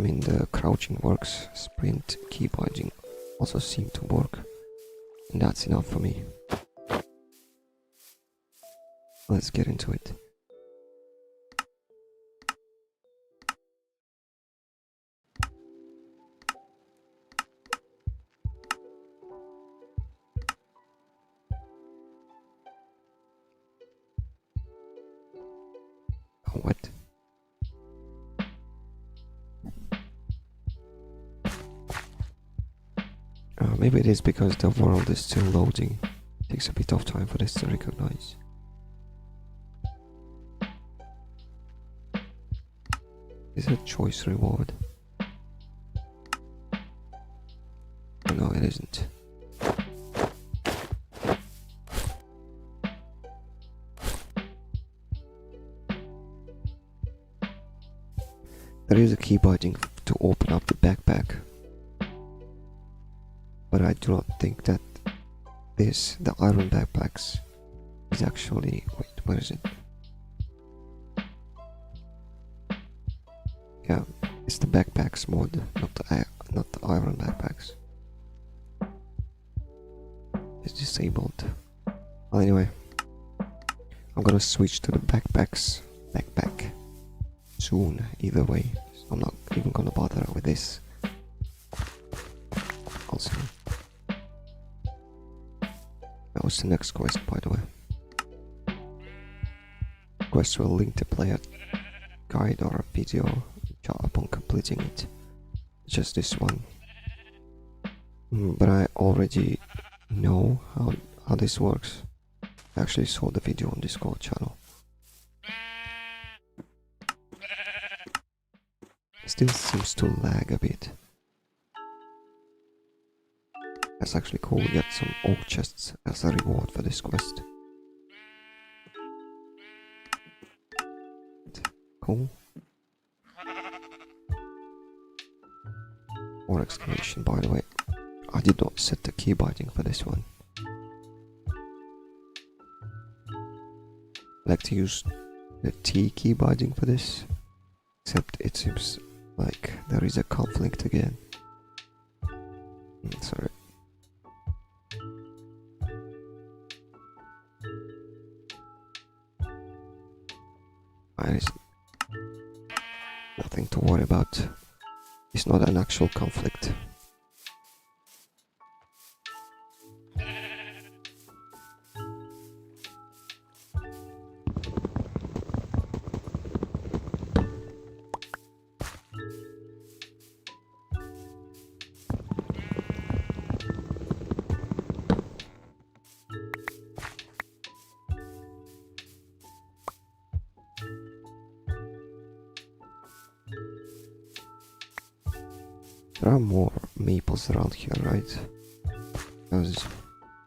I mean, the crouching works, sprint, key binding also seem to work, and that's enough for me. Let's get into it. Oh, what? Maybe it is because the world is still loading. It takes a bit of time for this to recognize. Is it a choice reward? Oh, no, it isn't. There is a key binding to open up the backpack, but I do not think that the iron backpacks, is actually... wait, where is it? Yeah, it's the backpacks mod, not the iron backpacks. It's disabled. Well, anyway, I'm gonna switch to the backpack soon, either way. So I'm not even gonna bother with this. Also, that was the next quest, by the way. Quest will link the player guide or a video upon completing it. Just this one. But I already know how this works. I actually saw the video on Discord channel. Still seems to lag a bit. That's actually cool, we get some oak chests as a reward for this quest. Cool. More exclamation, by the way. I did not set the key binding for this one. I like to use the T key binding for this, except it seems like there is a conflict again. Sorry. There is nothing to worry about. It's not an actual conflict. There are more maples around here, right? Because,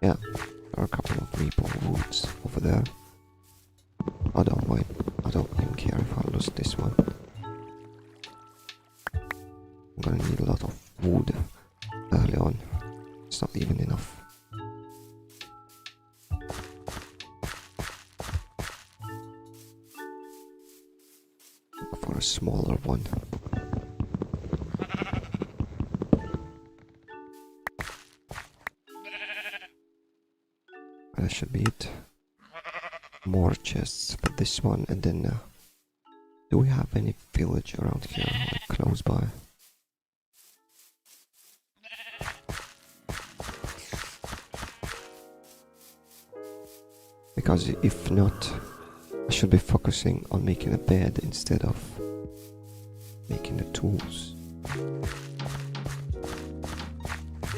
yeah, there are a couple of maple woods over there. I don't mind. I don't even care if I lose this one. I'm gonna need a lot of wood early on. It's not even enough. Look for a smaller one. That should be it. More chests for this one, and then do we have any village around here, like close by? Because if not, I should be focusing on making a bed instead of making the tools.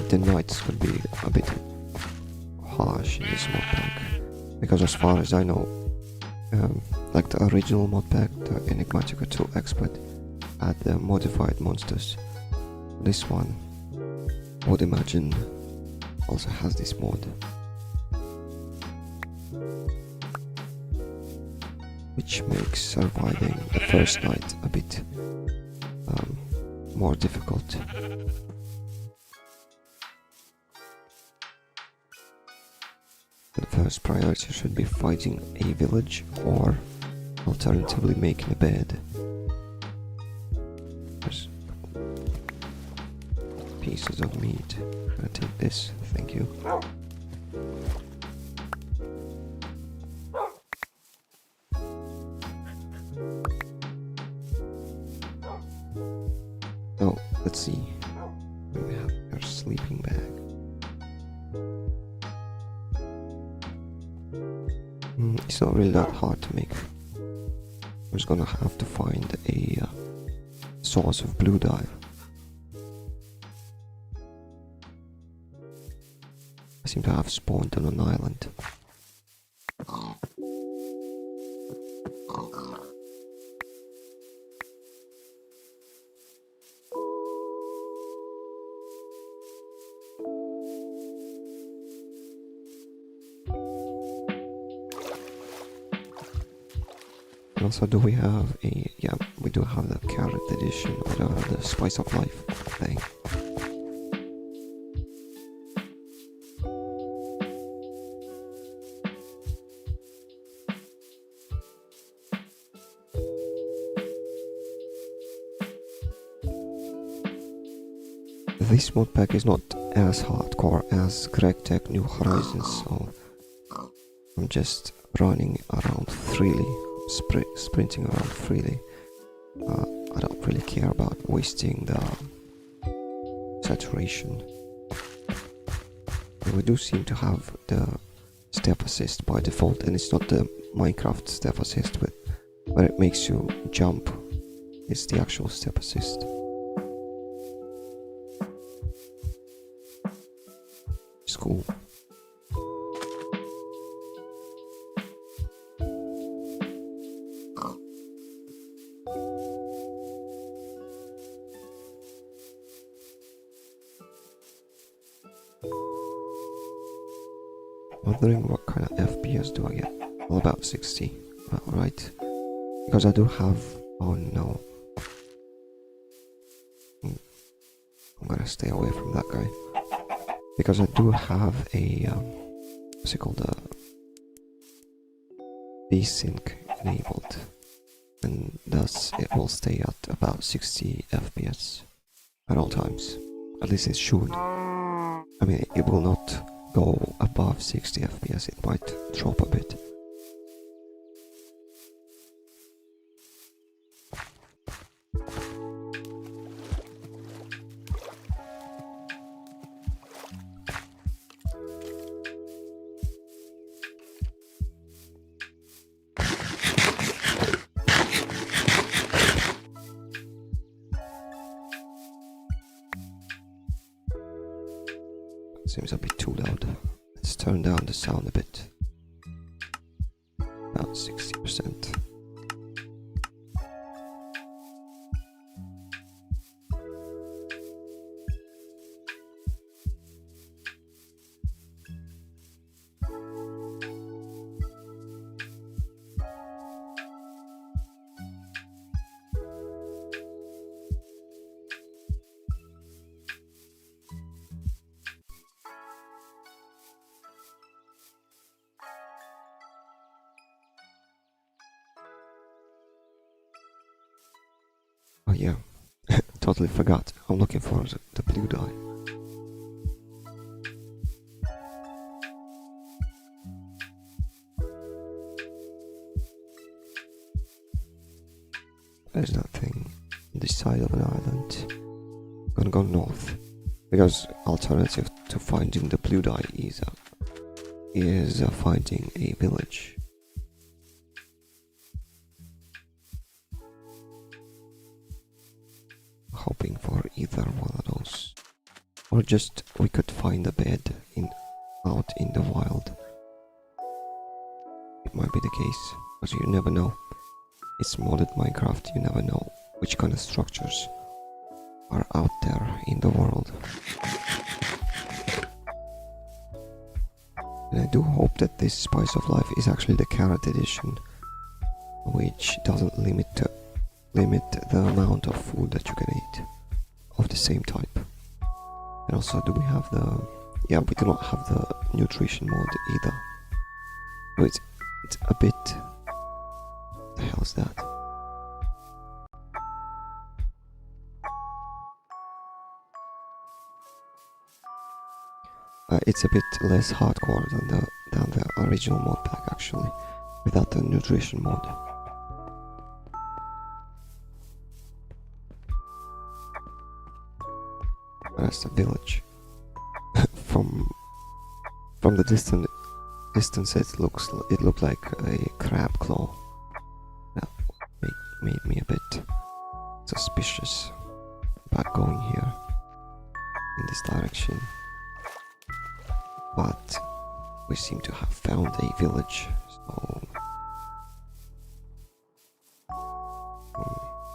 The nights would be a bit harsh in this modpack, because as far as I know, like the original modpack, the Enigmatica 2 Expert, had the modified monsters. This one, I would imagine, also has this mod, which makes surviving the first night a bit more difficult. The first priority should be fighting a village, or alternatively making a bed. There's pieces of meat. I'll take this, thank you. Oh, let's see. We have our sleeping bag. It's not really that hard to make. I'm just gonna have to find a source of blue dye. I seem to have spawned on an island. Also, do we have a... yeah, we do have the carrot edition, or the spice of life thing. This mod pack is not as hardcore as Tech New Horizons, so I'm just running around freely, sprinting around freely. I don't really care about wasting the saturation. We do seem to have the step assist by default, and it's not the Minecraft step assist where it makes you jump. It's the actual step assist. It's cool. Wondering what kind of FPS do I get? Well, about 60, right? Because I do have... oh no. I'm gonna stay away from that guy. Because I do have a... what's it called? VSync enabled. And thus it will stay at about 60 FPS at all times. At least it should. I mean, it will not go above 60 FPS, it might drop a bit. Seems a bit too loud. Let's turn down the sound a bit. About 60%. Oh yeah, totally forgot. I'm looking for the blue dye. There's that thing on this side of an island. I'm gonna go north, because alternative to finding the blue dye is finding a village. Hoping for either one of those, or just we could find a bed out in the wild. It might be the case, because you never know. It's modded Minecraft, you never know which kind of structures are out there in the world. And I do hope that this Spice of Life is actually the carrot edition, which doesn't limit the amount of food that you can eat of the same type. And also, do we have the... yeah, we do not have the nutrition mode either. So it's a bit... what the hell is that? It's a bit less hardcore than the original mod pack actually, without the nutrition mod. That's the village. from the distance it looked like a crab claw. That made me a bit suspicious about going here in this direction. But we seem to have found a village, so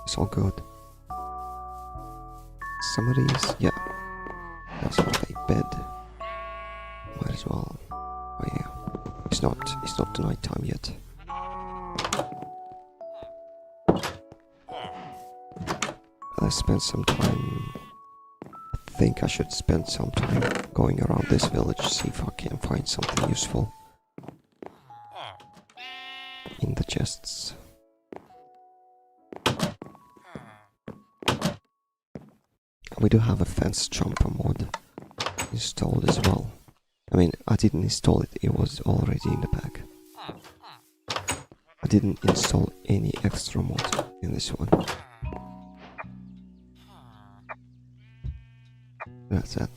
it's all good. Some of these, yeah, that's not a bed. Might as well. Oh yeah, it's not the night time yet. Let's spend some time. I think I should spend some time going around this village, see if I can find something useful in the chests. We do have a fence jumper mod installed as well. I mean, I didn't install it, it was already in the pack. I didn't install any extra mod in this one. That's it.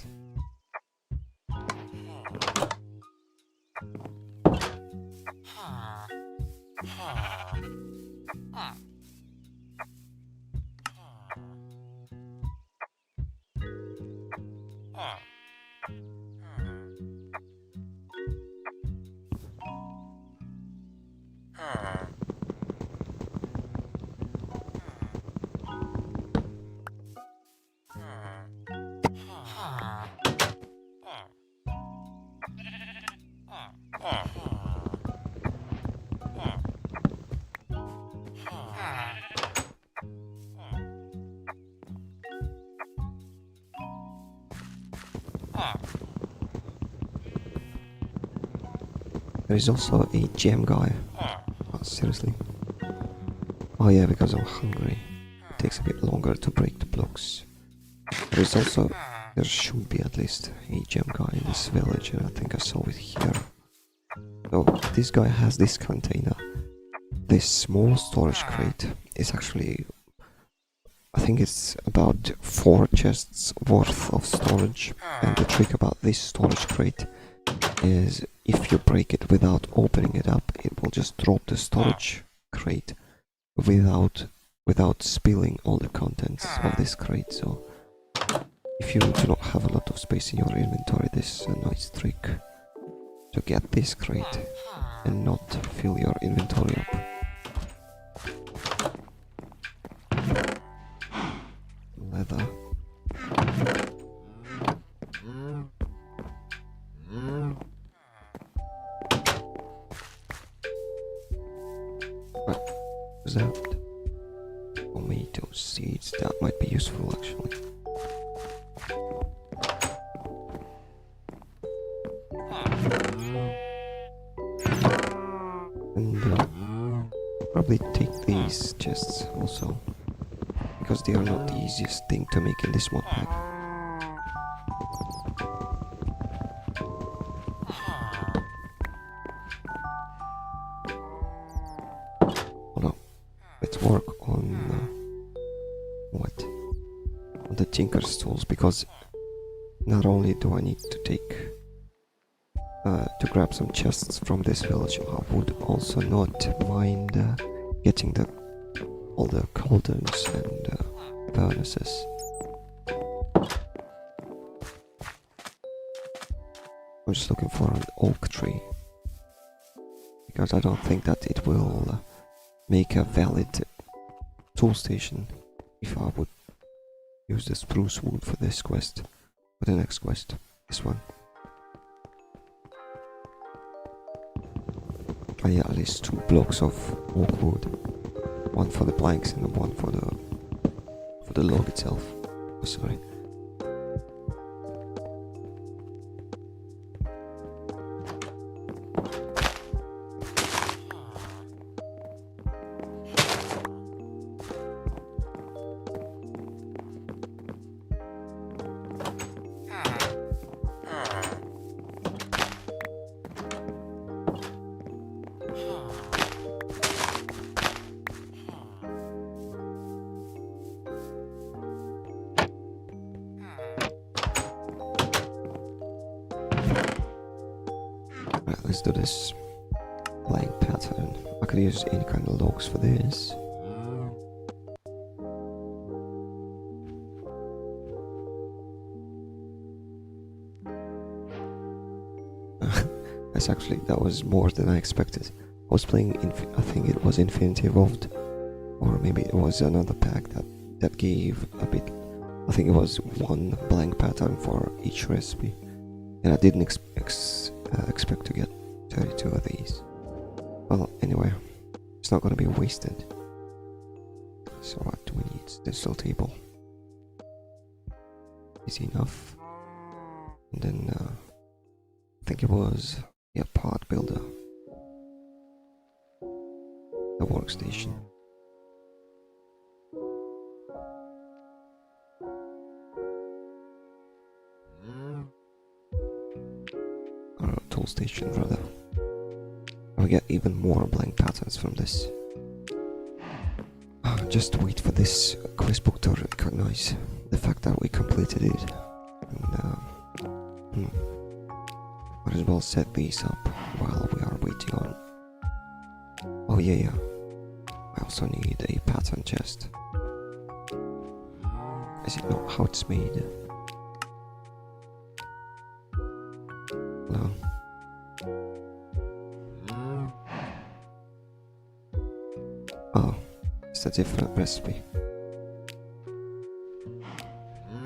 There is also a gem guy. Oh, seriously? Oh yeah, because I'm hungry. It takes a bit longer to break the blocks. There should be at least a gem guy in this village, and I think I saw it here. So this guy has this container. This small storage crate is actually, I think it's about 4 chests worth of storage. And the trick about this storage crate is if you break it without opening it up, it will just drop the storage crate without spilling all the contents of this crate. So if you do not have a lot of space in your inventory, this is a nice trick to get this crate and not fill your inventory up. Leather. What was that? Tomato seeds. That might be useful actually. And probably take these chests also, because they are not the easiest thing to make in this mod pack. Hold on, let's work on on the tinker's tools, because not only do I need to take to grab some chests from this village, I would also not mind getting all the cauldrons and furnaces. I'm just looking for an oak tree, because I don't think that it will make a valid tool station if I would use the spruce wood for this quest, for the next quest, this one. Yeah, at least 2 blocks of oak wood, one for the planks and one for the log itself. Oh, sorry. let's do this blank pattern. I could use any kind of logs for this. That was more than I expected. I was playing, I think it was Infinity Evolved, or maybe it was another pack that gave a bit. I think it was one blank pattern for each recipe, and I didn't expect to get 32 of these. Well, anyway, it's not going to be wasted. So what do we need? Digital table. Easy enough. And then I think it was part builder. The workstation. Or tool station rather. We get even more blank patterns from this. Just wait for this quest book to recognize the fact that we completed it. And might as well set these up while we are waiting on. Oh yeah. I also need a pattern chest. Is it not how it's made? No. Oh, it's a different recipe.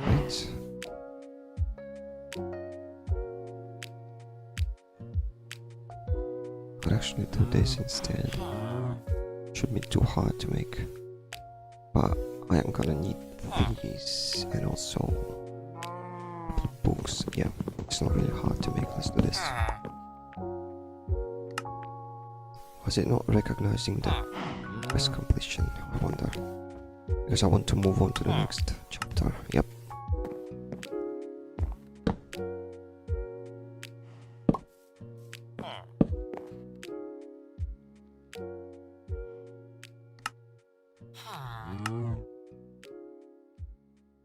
Right. Could actually do this instead. Shouldn't be too hard to make. But I am gonna need these and also books. Yeah, it's not really hard to make. Let's do this. Was it not recognizing the quest completion? I wonder. Because I want to move on to the next chapter. Yep.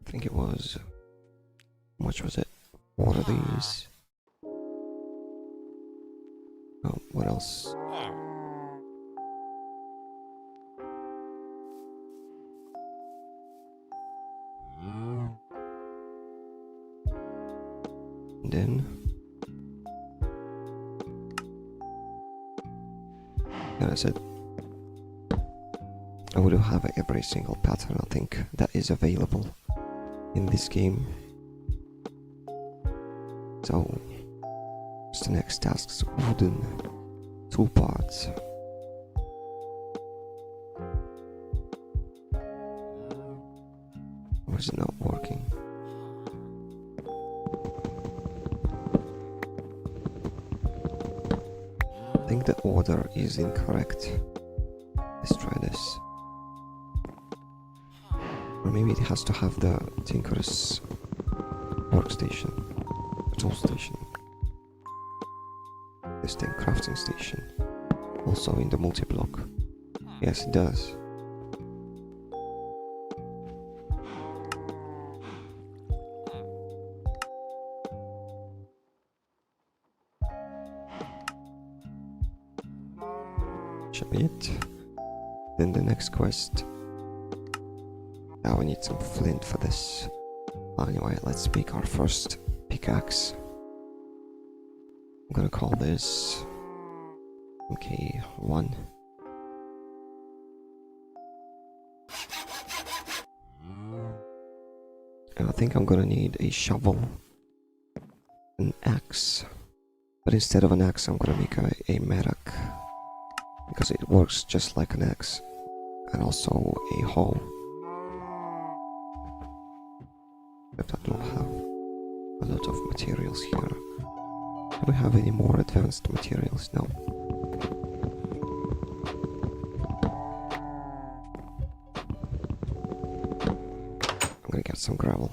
I think it was, how much was it? 4 of these. Oh, what else? And then, yeah, I said I would have every single pattern I think that is available in this game. So, what's the next task? Wooden 2 parts. Or is it not working? I think the order is incorrect. Let's try this. Or maybe it has to have the Tinker's workstation, the tool station, this thing, crafting station, also in the multi-block. Yes, it does. Should be it. Then the next quest. Now we need some flint for this. Anyway, let's make our first pickaxe. I'm gonna call this MK1. And I think I'm gonna need a shovel, an axe, but instead of an axe I'm gonna make a mattock, because it works just like an axe, and also a hoe. But I don't have a lot of materials here. Do we have any more advanced materials? No. I'm gonna get some gravel.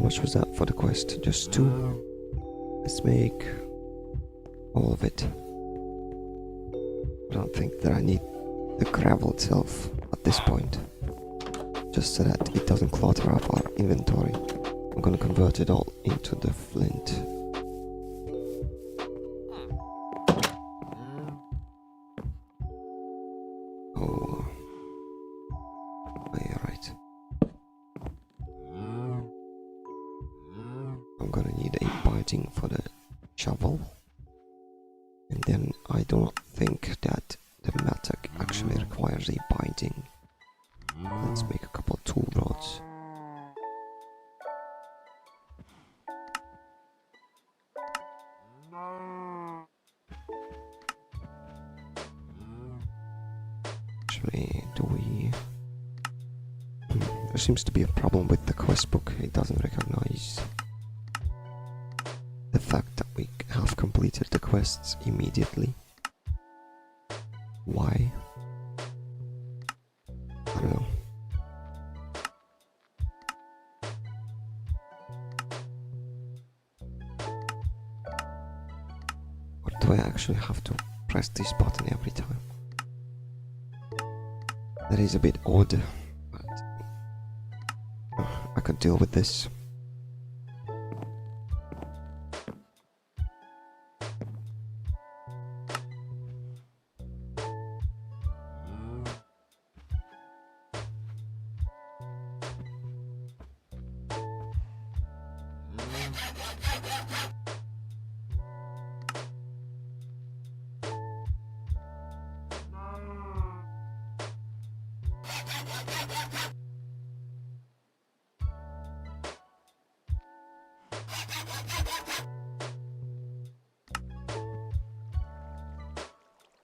much was that for the quest? Just 2. Let's make all of it. I don't think that I need the gravel itself at this point. Just so that it doesn't clutter up our inventory. I'm gonna convert it all into the flint. Oh, yeah, right. I'm gonna need a binding for the shovel. And then I don't think that the mattock actually requires a binding. Let's make a couple tool rods. Actually, do we... There seems to be a problem with the quest book. It doesn't recognize the fact that we have completed the quests immediately. Why? I don't know. Or do I actually have to press this button every time? That is a bit odd, but I could deal with this.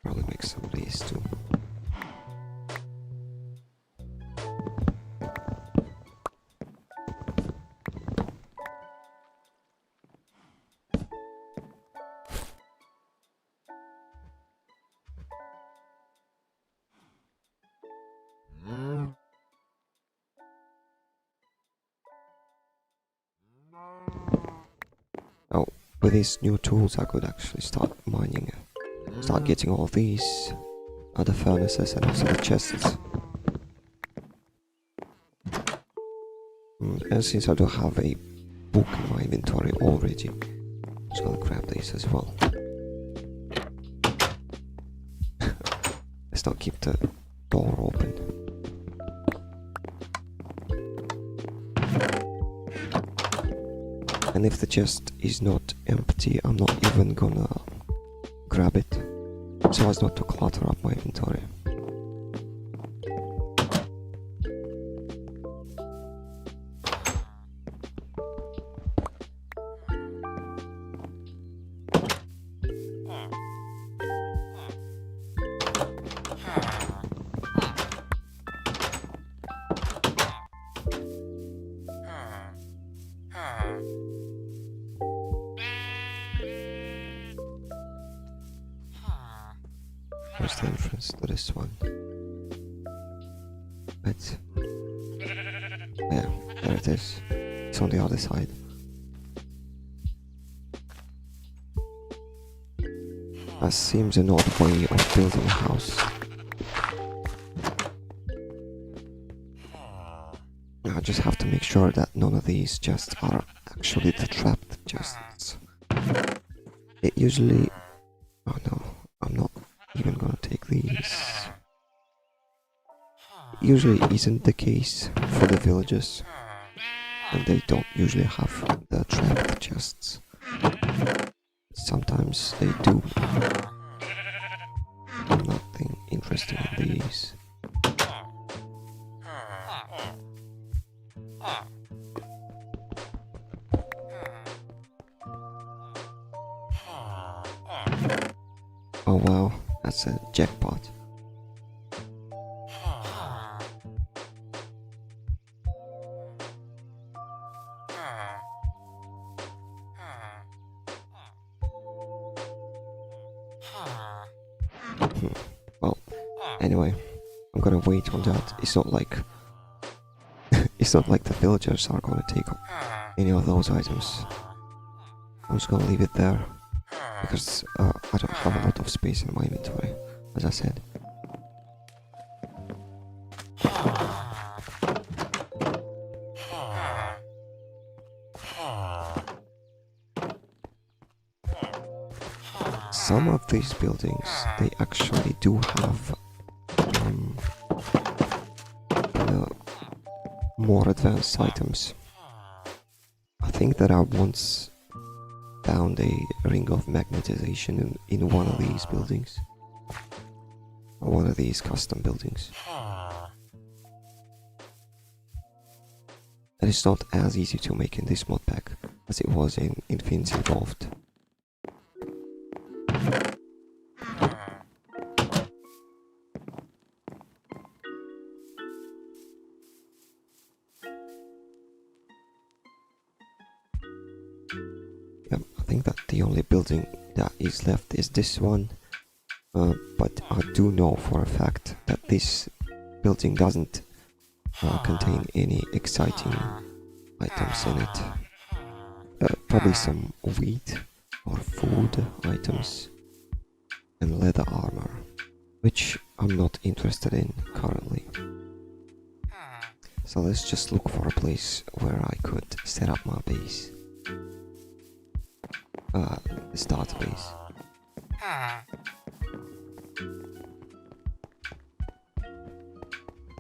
Probably make some of these too. Oh, with these new tools I could actually start mining. Start getting all these other furnaces and also the chests. And since I do have a book in my inventory already, I'm just gonna grab these as well. Let's not keep the door open. And if the chest is not empty, I'm not even gonna grab it, so as not to clutter up my inventory. Where's the entrance to this one? But yeah, there it is. It's on the other side. That seems an odd way of building a house. I just have to make sure that none of these chests are actually the trapped chests. It usually... Oh no, I'm not even gonna take these. It usually isn't the case for the villagers, and they don't usually have the trapped chests. Sometimes they do. Nothing interesting in these. Oh wow, that's a jackpot. Well, anyway, I'm gonna wait on that. It's not like it's not like the villagers are gonna take any of those items. I'm just gonna leave it there because I don't have a lot of space in my inventory, as I said. Some of these buildings, they actually do have more advanced items. I think that I once found a ring of magnetization in one of these buildings. Or one of these custom buildings. And it's not as easy to make in this mod pack as it was in Infinity Evolved. I think that the only building that is left is this one, but I do know for a fact that this building doesn't contain any exciting items in it. Probably some wheat or food items and leather armor, which I'm not interested in currently. So let's just look for a place where I could set up my base. The start base.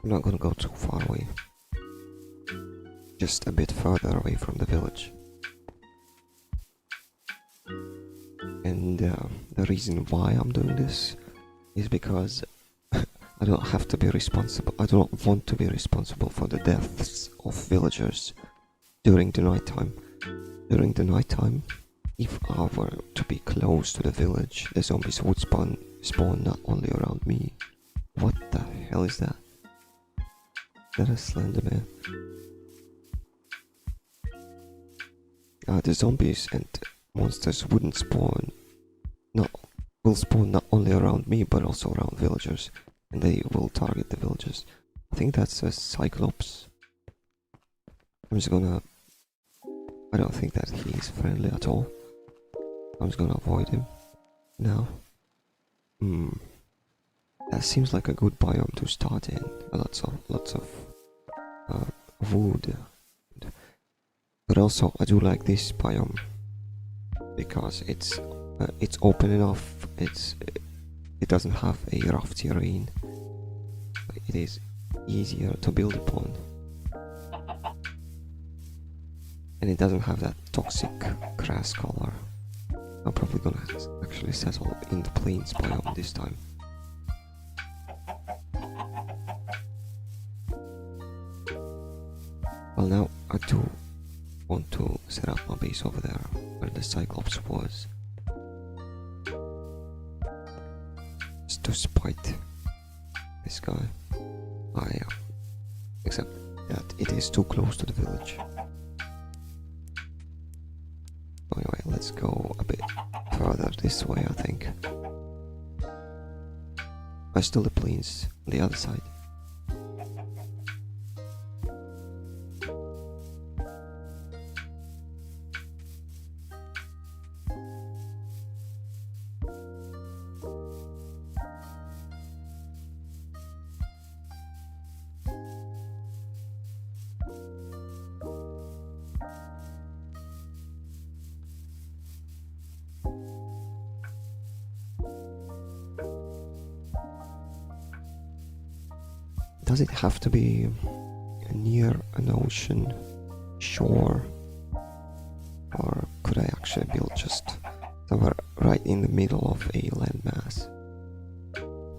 I'm not gonna go too far away. Just a bit further away from the village. And the reason why I'm doing this is because I don't have to be responsible. I don't want to be responsible for the deaths of villagers during the nighttime. During the nighttime, if I were to be close to the village, the zombies would spawn not only around me. What the hell is that? Is that a Slenderman? The zombies and monsters wouldn't spawn. Will spawn not only around me but also around villagers, and they will target the villagers. I think that's a Cyclops. I'm just gonna. I don't think that he is friendly at all. I'm just gonna avoid him now. That seems like a good biome to start in. Lots of wood. But also, I do like this biome because it's open enough. It doesn't have a rough terrain. It is easier to build upon, and it doesn't have that toxic grass color. I'm probably gonna actually settle in the plains biome this time. Well, now I do want to set up my base over there where the Cyclops was, just to spite this guy. Yeah. Except that it is too close to the village. Anyway, let's go a bit further this way, I think. Still the plains on the other side. Does it have to be near an ocean shore, or could I actually build just somewhere right in the middle of a landmass?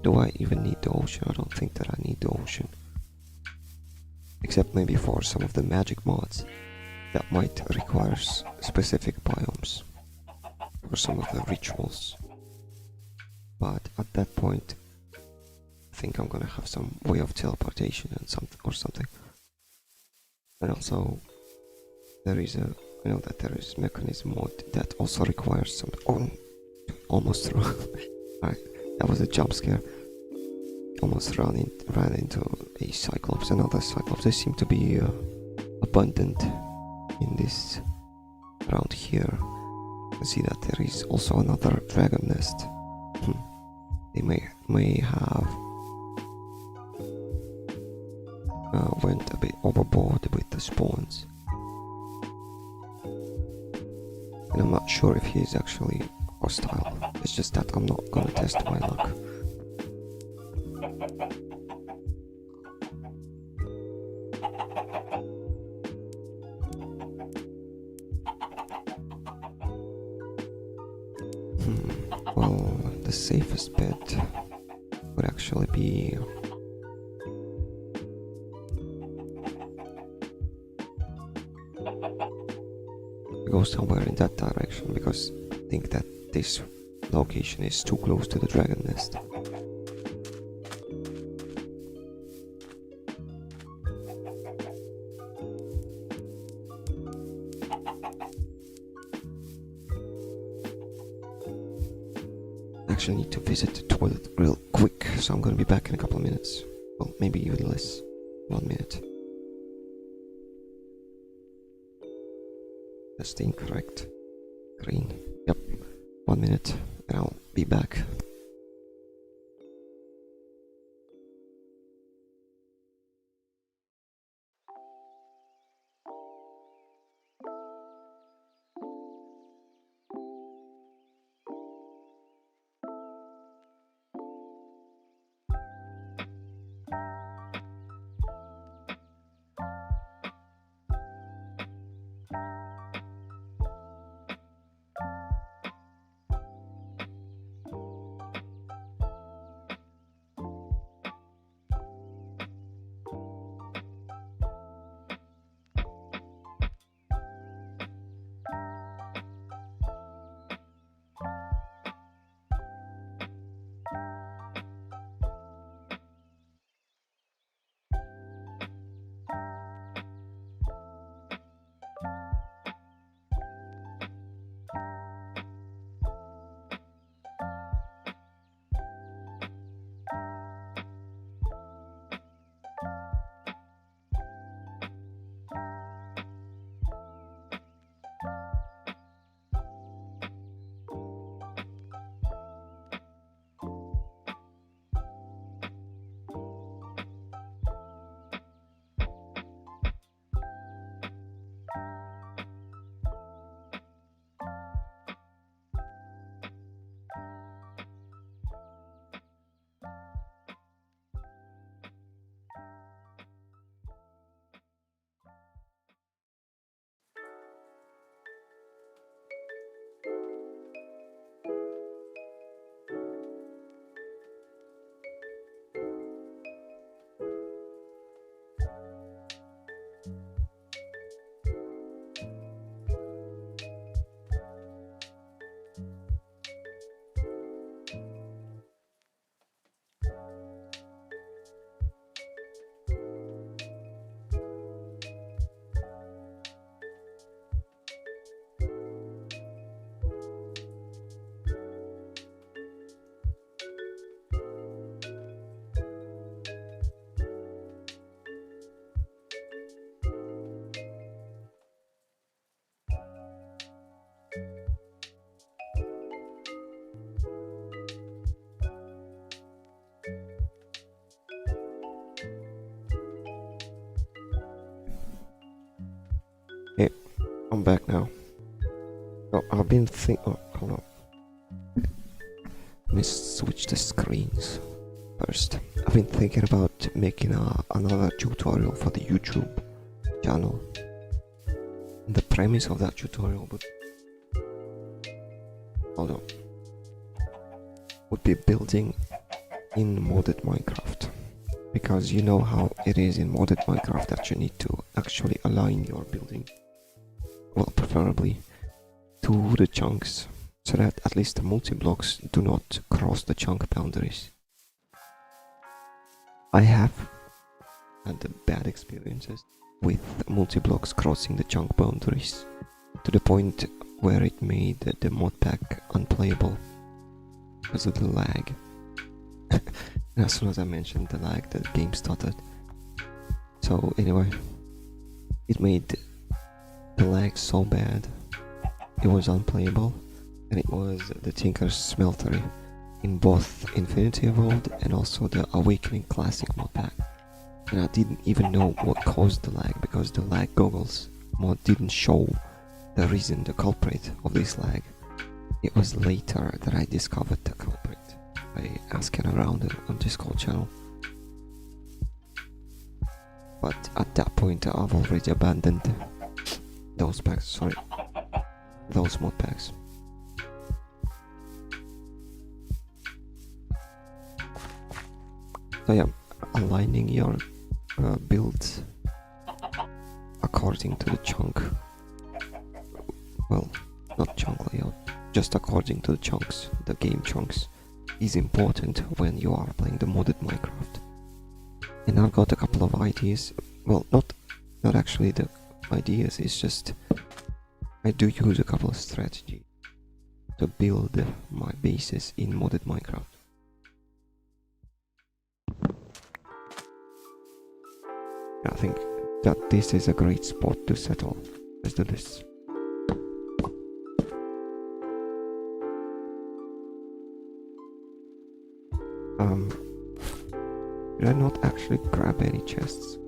Do I even need the ocean? I don't think that I need the ocean, except maybe for some of the magic mods that might require specific biomes for some of the rituals. But at that point, I think I'm gonna have some way of teleportation and something. And also, I know that there is mechanism mod that also requires some. Oh, almost wrong. Right, that was a jump scare. Almost ran into a Cyclops, another Cyclops. They seem to be abundant in this around here. You can see that there is also another dragon nest. They may have went a bit overboard with the spawns, and I'm not sure if he is actually hostile. It's just that I'm not gonna test my luck. Well, the safest bet would actually be go somewhere in that direction, because I think that this location is too close to the dragon nest. Actually need to visit the toilet real quick, so I'm gonna be back in a couple of minutes. Well, maybe even less. 1 minute. That's the incorrect green. Yep, 1 minute and I'll be back. Hey, I'm back now. Oh, I've been oh, hold on. Let me switch the screens first. I've been thinking about making another tutorial for the YouTube channel. And the premise of that tutorial would be building in modded Minecraft. Because you know how it is in modded Minecraft that you need to actually align your building, well, preferably to the chunks, so that at least the multi-blocks do not cross the chunk boundaries. I have had bad experiences with multi-blocks crossing the chunk boundaries, to the point where it made the modpack unplayable because of the lag. And as soon as I mentioned the lag, the game started. So anyway, it made the lag so bad, it was unplayable, and it was the Tinker's Smeltery in both Infinity Evolved and also the Awakening Classic modpack. And I didn't even know what caused the lag, because the lag goggles mod didn't show the reason, the culprit of this lag. It was later that I discovered the culprit by asking around on Discord channel. But at that point I've already abandoned those packs, sorry, those mod packs. So yeah, aligning your builds according to the chunk, well, not chunk layout, just according to the chunks, the game chunks, is important when you are playing the modded Minecraft. And I've got a couple of ideas, well, not actually the ideas, it's just I do use a couple of strategies to build my bases in modded Minecraft. I think that this is a great spot to settle. Let's do this. Did I not actually grab any chests?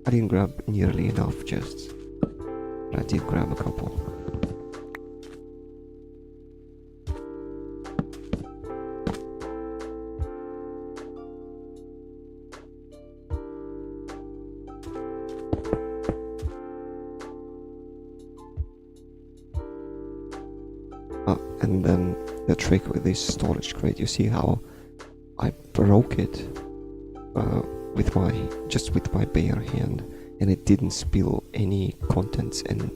I didn't grab nearly enough chests, but I did grab a couple. And then the trick with this storage crate, you see how I broke it with my bare hand, and it didn't spill any contents, and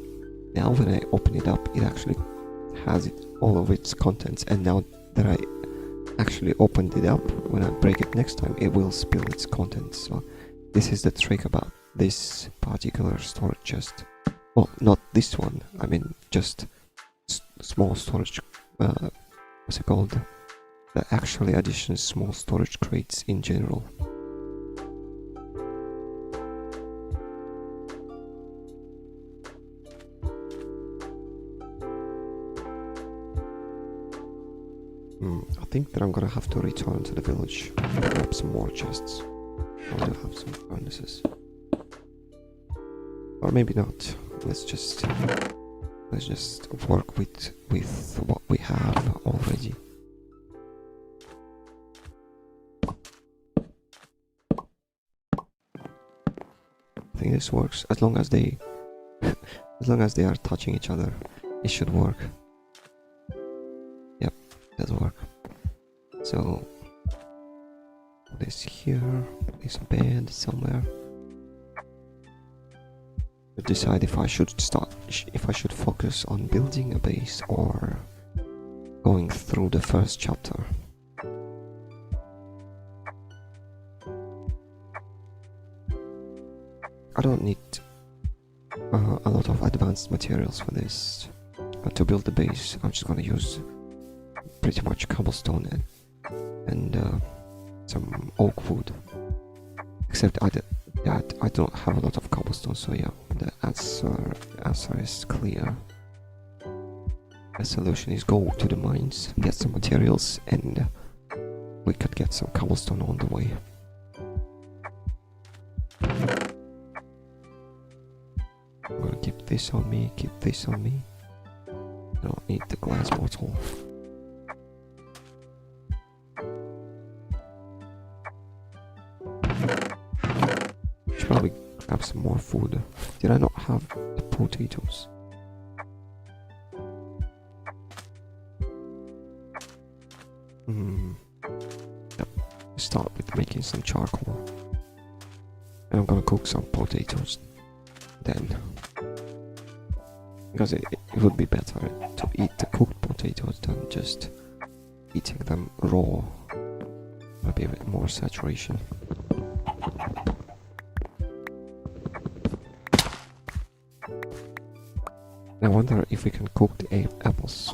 now when I open it up, it actually has all of its contents, and now that I actually opened it up, when I break it next time, it will spill its contents. So this is the trick about this particular storage chest. Well, not this one, I mean just small storage, what's it called? The actually addition small storage crates in general. I think that I'm gonna have to return to the village and grab some more chests. I do have some furnaces. Or maybe not. Let's just work with what we have already. I think this works as long as they are touching each other. It should work. Yep, does work. So this here, this bed somewhere. To decide if I should focus on building a base or going through the first chapter. I don't need a lot of advanced materials for this. To build the base, I'm just gonna use pretty much cobblestone and some oak wood. Except I don't have a lot of cobblestone, so yeah, the answer is clear. The solution is go to the mines, get some materials, and we could get some cobblestone on the way. I'm gonna keep this on me, keep this on me. I don't need the glass bottle. Should probably grab some more food. Did I not have the potatoes? Yep. Start with making some charcoal. And I'm gonna cook some potatoes then. Because it would be better to eat the cooked potatoes than just eating them raw. Maybe a bit more saturation. I wonder if we can cook the apples.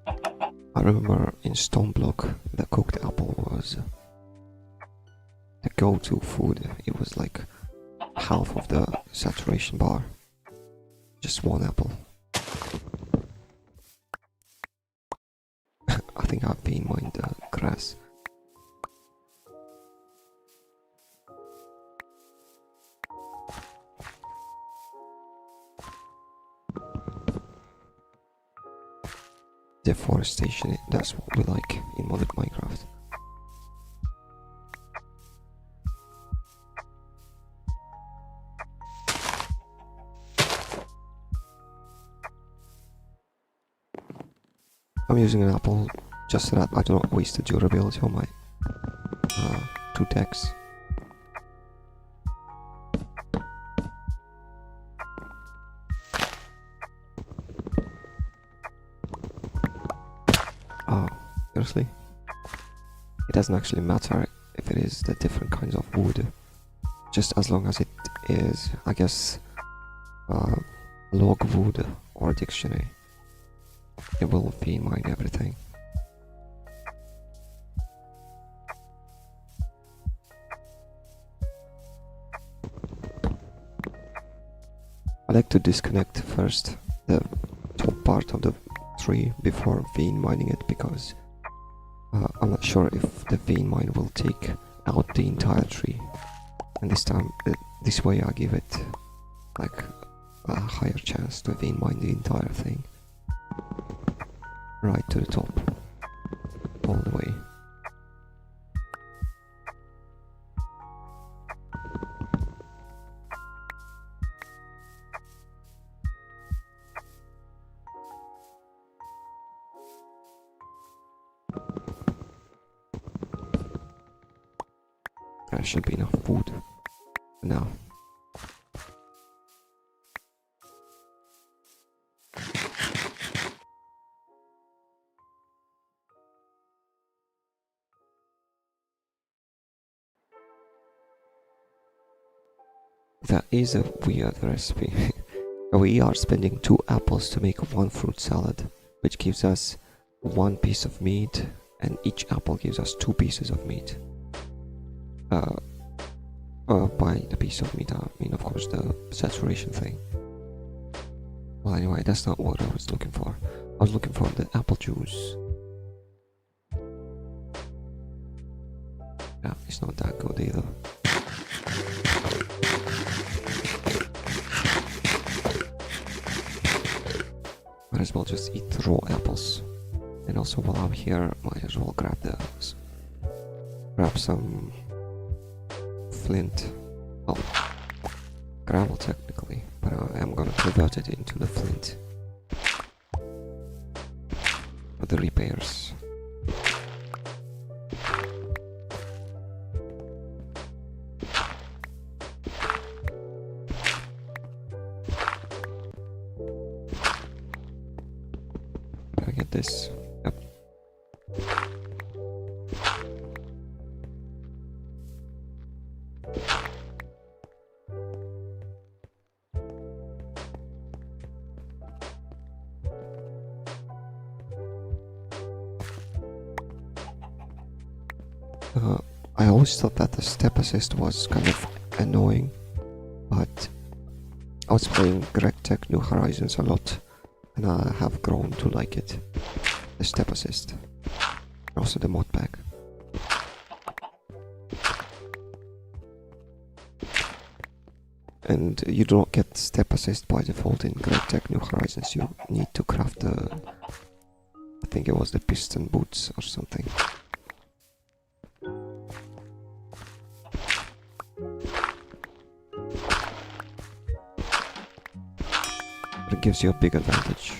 I remember in Stoneblock the cooked apple was the go-to food. It was like half of the saturation bar. Just one apple. I think I've been mined the grass. Deforestation, that's what we like in modded Minecraft. I'm using an apple just so that I do not waste the durability on my two decks. Oh, seriously? It doesn't actually matter if it is the different kinds of wood, just as long as it is, I guess, log wood or dictionary. It will be mine everything. I like to disconnect first the top part of the tree before vein mining it, because I'm not sure if the vein mine will take out the entire tree, and this way I give it like a higher chance to vein mine the entire thing right to the top, all the way. There should be enough food now. That is a weird recipe. We are spending 2 apples to make 1 fruit salad, which gives us 1 piece of meat, and each apple gives us 2 pieces of meat. By the piece of meat, I mean, of course, the saturation thing. Well, anyway, that's not what I was looking for. I was looking for the apple juice. Yeah, it's not that good either. Might as well just eat raw apples. And also, while I'm here, might as well grab some flint. Oh, gravel technically, but I am gonna convert it into the flint for the repairs. Can I get this? Yep. I always thought that the step assist was kind of annoying, but I was playing GregTech New Horizons a lot, and I have grown to like it. The step assist, also the modpack. And you do not get step assist by default in GregTech New Horizons. You need to craft the, I think it was the piston boots or something. It gives you a big advantage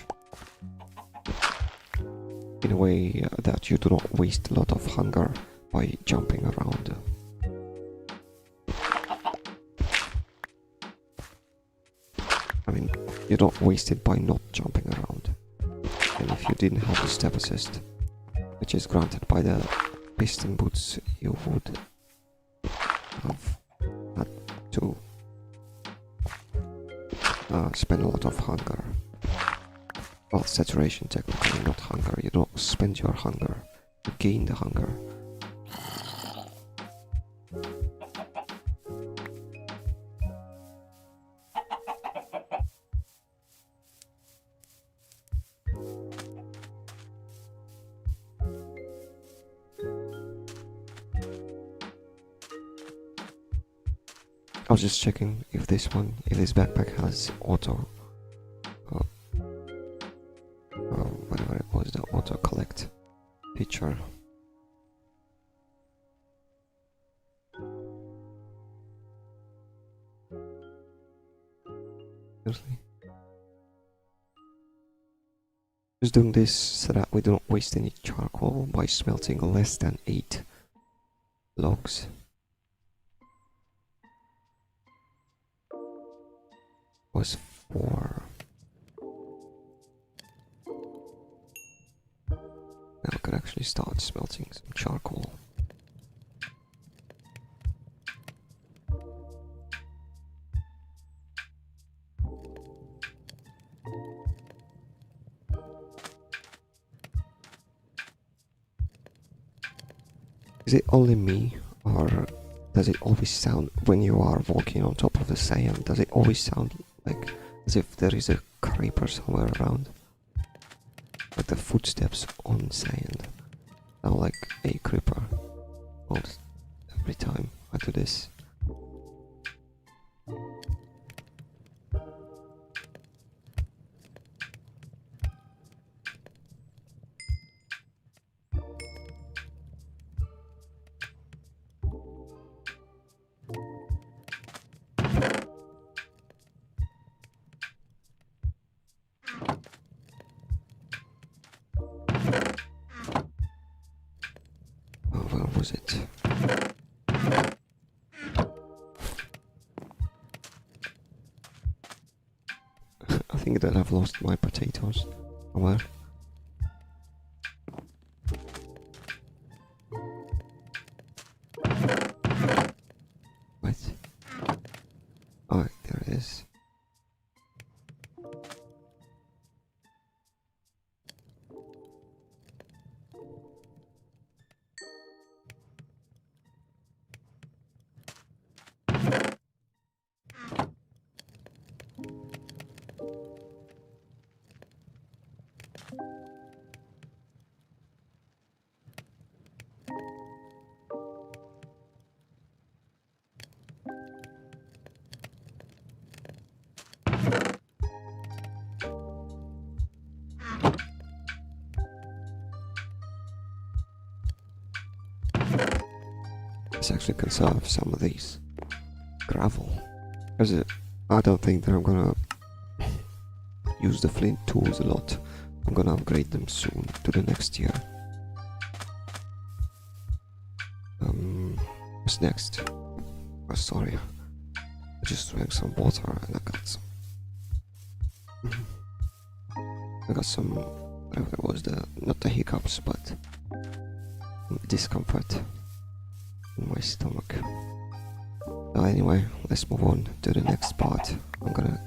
in a way that you do not waste a lot of hunger by jumping around. I mean, you don't waste it by not jumping around. And if you didn't have the step assist, which is granted by the piston boots, you would have had to spend a lot of hunger. Well, saturation technically, not hunger. You don't spend your hunger, you gain the hunger. I was just checking if this backpack has auto, whatever it was, the auto collect feature. Seriously? Just doing this so that we don't waste any charcoal by smelting less than 8 logs. Was 4. Now I could actually start smelting some charcoal. Is it only me, or does it always sound, when you are walking on top of the sand, does it always sound like as if there is a creeper somewhere around? Like the footsteps on sand sound like a creeper almost every time I do this. Where was it? I think that I've lost my potatoes somewhere. What? Oh, there it is. Let's actually conserve some of these gravel, because I don't think that I'm gonna use the flint tools a lot. I'm gonna upgrade them soon to the next year. What's next? Oh, sorry, I just drank some water and I got some, whatever it was, not the hiccups, but discomfort in my stomach. Anyway, let's move on to the next part. I'm gonna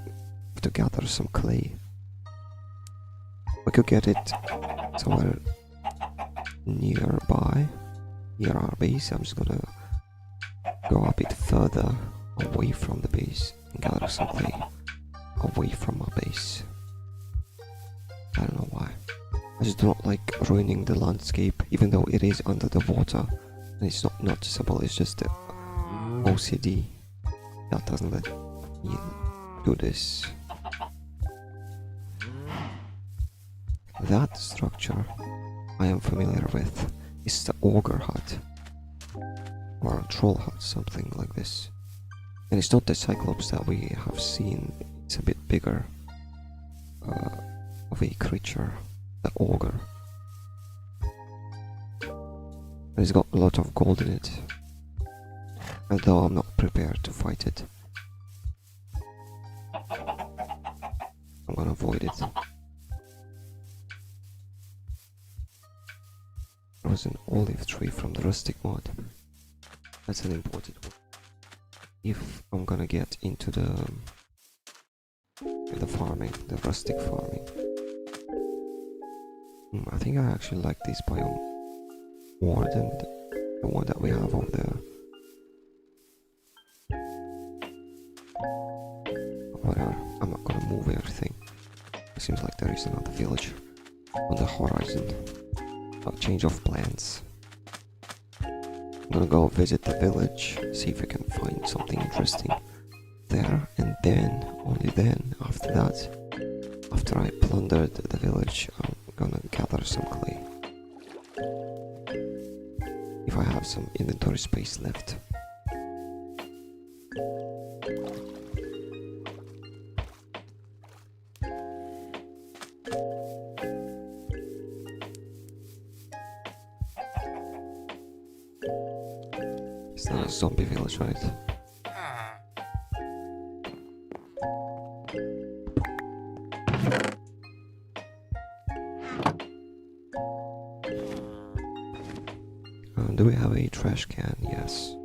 have to gather some clay. We could get it somewhere nearby, near our base. I'm just gonna go a bit further away from the base and gather some clay away from our base. I don't know why. I just don't like ruining the landscape, even though it is under the water and it's not noticeable. It's just the OCD that doesn't let me do this. That structure I am familiar with. Is the ogre hut or a troll hut, something like this. And it's not the cyclops that we have seen. It's a bit bigger of a creature, the ogre. And it's got a lot of gold in it, although I'm not prepared to fight it. I'm gonna avoid it. There was an olive tree from the rustic mod. That's an important one. If I'm gonna get into the farming, the rustic farming. I think I actually like this biome more than the one that we have over there. Whatever, I'm not gonna move everything. It seems like there is another village on the horizon. Change of plans. I'm gonna go visit the village, see if I can find something interesting there, and then, only then, after that, after I plundered the village, I'm gonna gather some clay. If I have some inventory space left. It's not a zombie village, right? Do we have a trash can? Yes.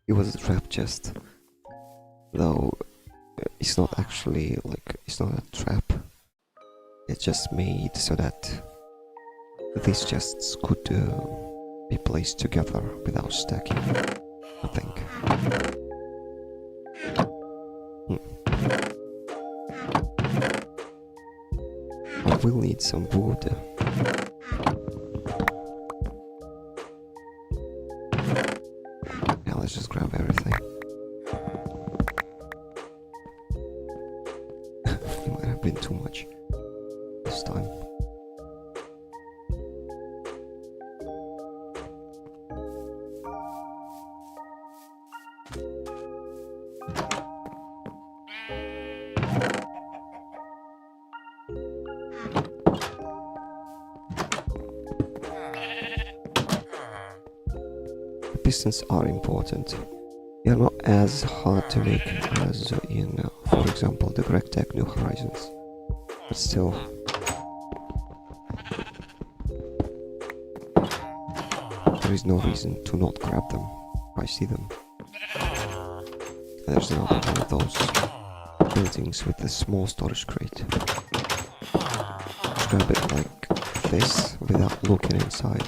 It was a trap chest, though it's not actually like, it's not a trap. It's just made so that these chests could be placed together without stacking, I think. I will need some wood. Yeah, let's just grab everything. It might have been too much this time. Pistons are important. They are not as hard to make as in, for example, the Greg Tech New Horizons, but still. There is no reason to not grab them if I see them. And there's another one of those buildings with a small storage crate. Just grab it like this without looking inside.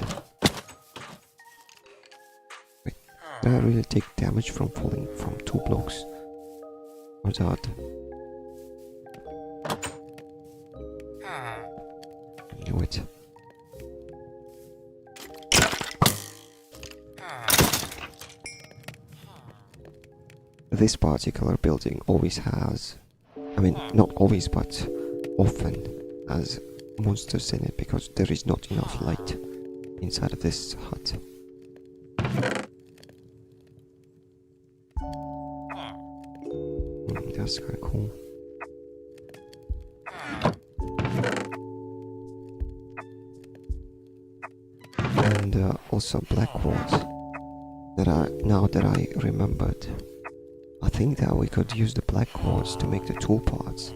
Did I really take damage from falling from 2 blocks? Or that? I knew it. This particular building always has, I mean, not always, but often has monsters in it because there is not enough light inside of this hut. That's kind of cool. And also black quartz. Now that I remembered, I think that we could use the black quartz to make the tool parts.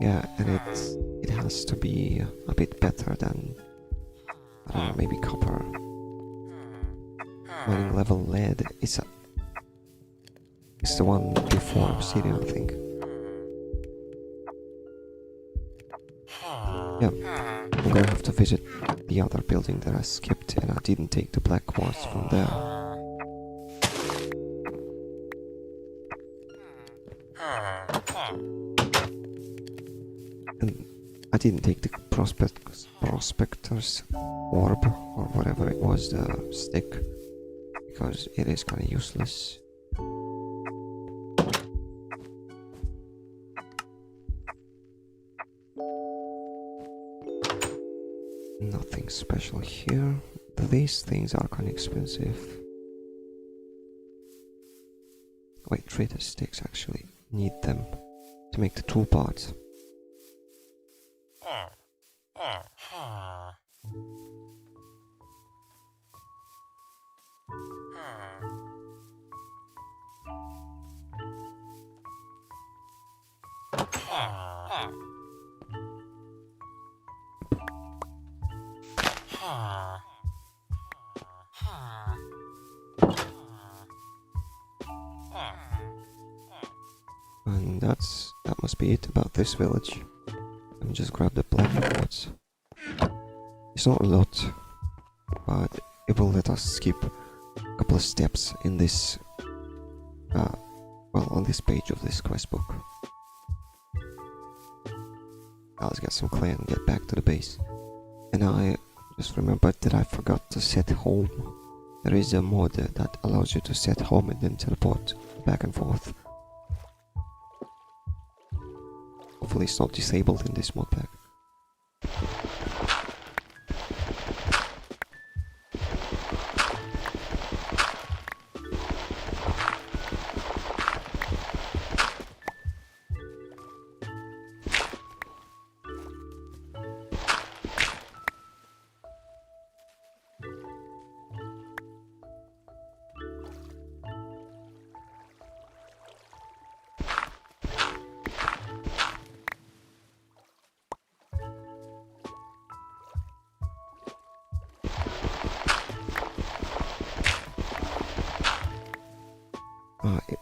Yeah, and it has to be a bit better than, I don't know, maybe copper. Mining level lead is the one before obsidian, I think. Yeah, I'm gonna have to visit the other building that I skipped, and I didn't take the black quartz from there. And I didn't take the prospector's orb, or whatever it was, the stick, because it is kind of useless. Nothing special here. These things are kind of expensive. Wait, trader sticks, actually need them to make the tool parts. And that must be it about this village. Let me just grab the black quartz. It's not a lot, but it will let us skip a couple of steps in this, well, on this page of this quest book. Let's get some clay and get back to the base. And I just remembered that I forgot to set home. There is a mod that allows you to set home and then teleport back and forth. Hopefully it's not disabled in this mod pack.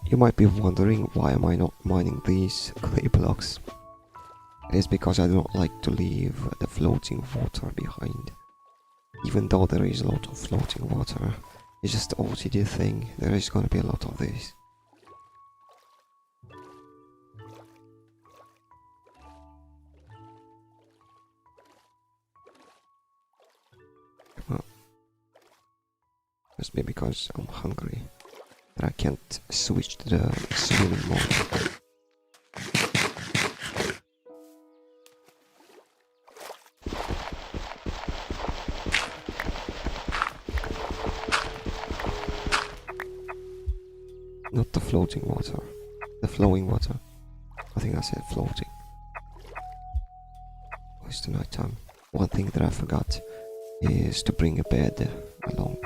You might be wondering why am I not mining these clay blocks. It is because I do not like to leave the floating water behind. Even though there is a lot of floating water, it's just the OCD thing, there is gonna be a lot of this. Well, must be because I'm hungry. But I can't switch to the swimming mode. Not the floating water, the flowing water. I think I said floating. Oh, it's the night time. One thing that I forgot is to bring a bed along.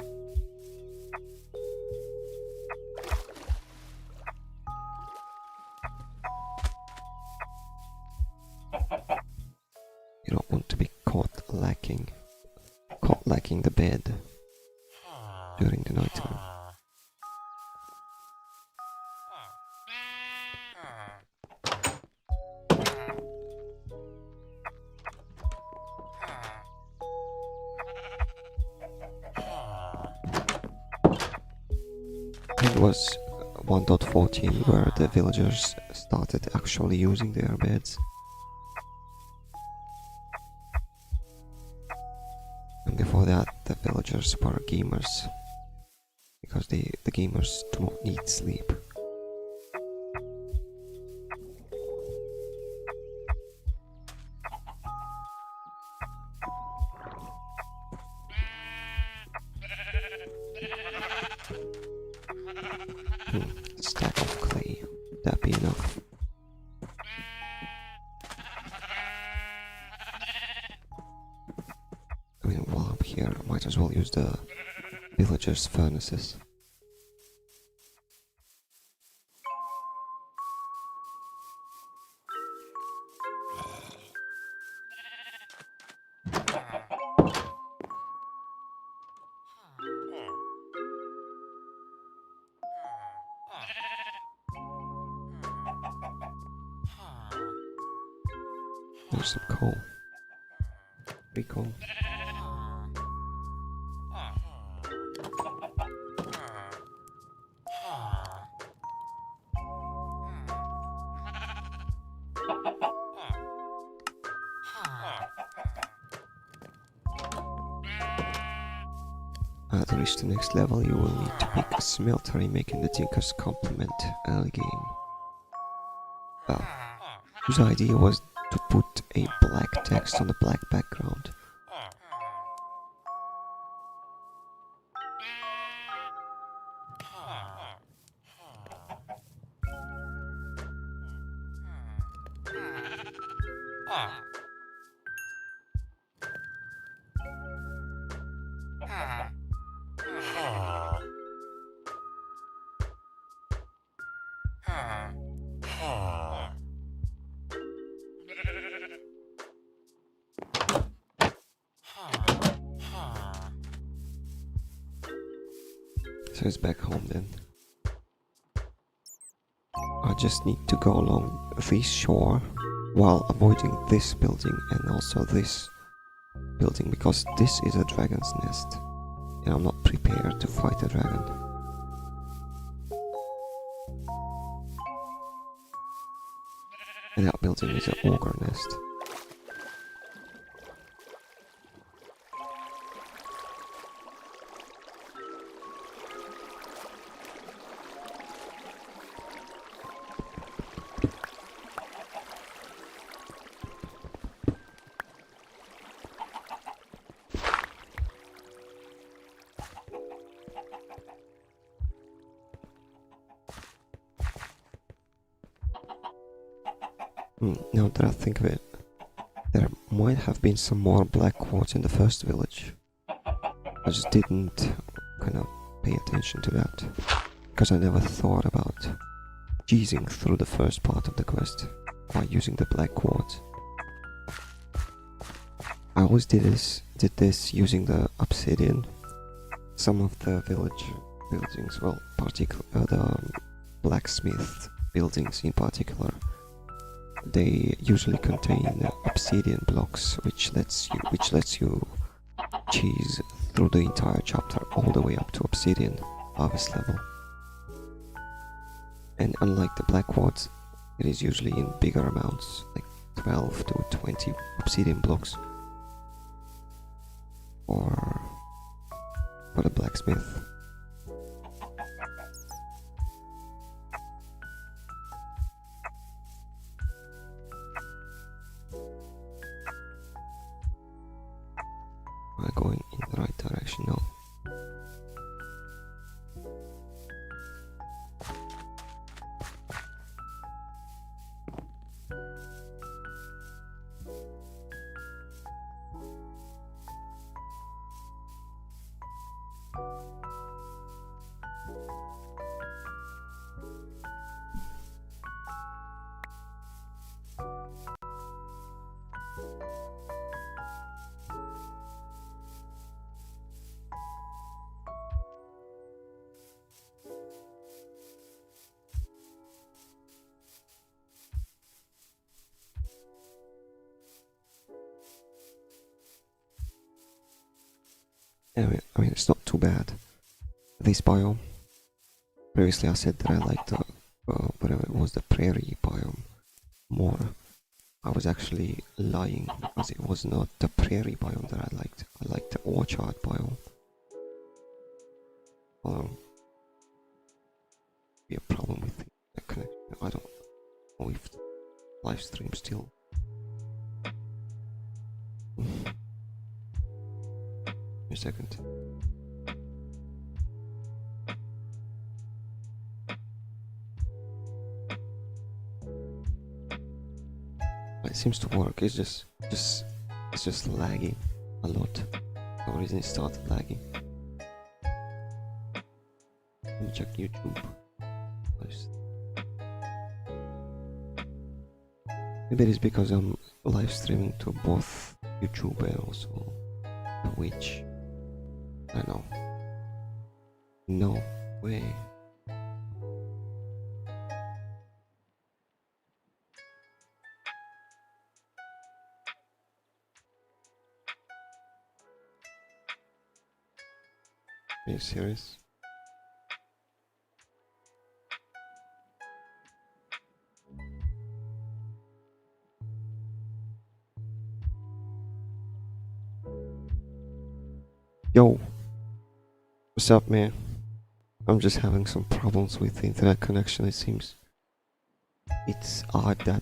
You don't want to be caught lacking the bed during the night time. It was 1.14 where the villagers started actually using their beds. And before that, the villagers were gamers, because the gamers do not need sleep. Stack of clay, would that be enough? I mean, while I'm here, I might as well use the villagers' furnaces. There's some coal. Pretty cool. To reach the next level, you will need to pick a smeltery, making the Tinker's complement early game. Whose idea was to put a black text on the black background. So it's back home then. I just need to go along this shore while avoiding this building and also this building, because this is a dragon's nest and I'm not prepared to fight a dragon. And that building is an ogre nest. Now that I think of it, there might have been some more black quartz in the first village. I just didn't kind of pay attention to that, because I never thought about cheesing through the first part of the quest by using the black quartz. I always did this using the obsidian. Some of the village buildings, well, the blacksmith buildings in particular, they usually contain obsidian blocks, which lets you cheese through the entire chapter all the way up to obsidian harvest level. And unlike the black quartz, it is usually in bigger amounts, like 12 to 20 obsidian blocks for the blacksmith. Am I going in the right direction now? Anyway, I mean, it's not too bad. This biome. Previously I said that I liked the, whatever it was, the prairie biome more. I was actually lying, because it was not the prairie biome that I liked. I liked the orchard biome. Be a problem with the connection. I don't know if the live stream still. A second. It seems to work. It's just lagging a lot. For some reason it started lagging. Let me check YouTube. Maybe it is because I'm live streaming to both YouTube and also Twitch. I don't know. No way. Are you serious? Yo, what's up, man? I'm just having some problems with the internet connection, it seems. It's odd that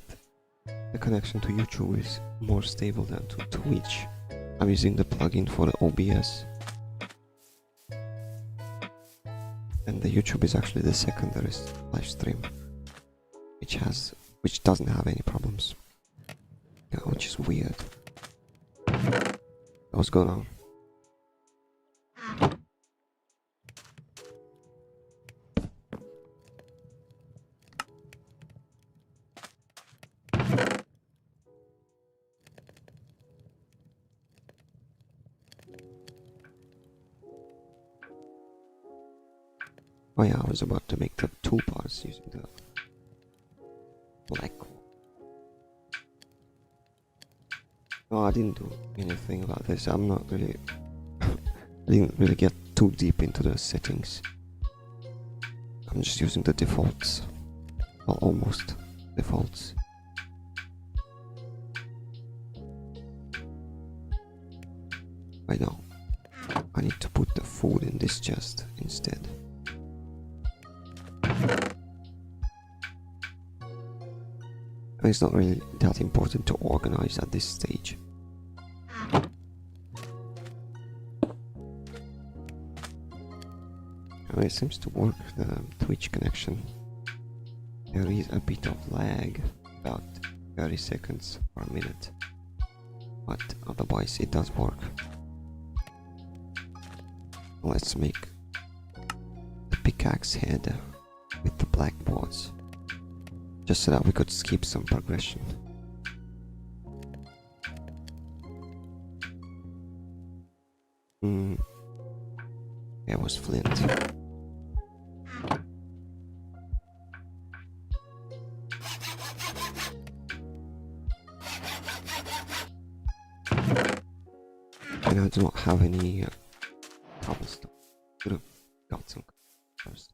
the connection to YouTube is more stable than to Twitch. I'm using the plugin for the OBS. And the YouTube is actually the secondary live stream, which doesn't have any problems. Yeah, which is weird. What's going on? Oh yeah, I was about to make the two parts using the black. No, I didn't do anything about this. I'm not really... I didn't really get too deep into the settings. I'm just using the defaults. Well, almost defaults. I know. I need to put the food in this chest instead. It's not really that important to organize at this stage. It seems to work, the Twitch connection. There is a bit of lag, about 30 seconds per minute, but otherwise it does work. Let's make the pickaxe head with the black boards, just so that we could skip some progression. It was flint. And I do not have any cobblestone. Could have got some first.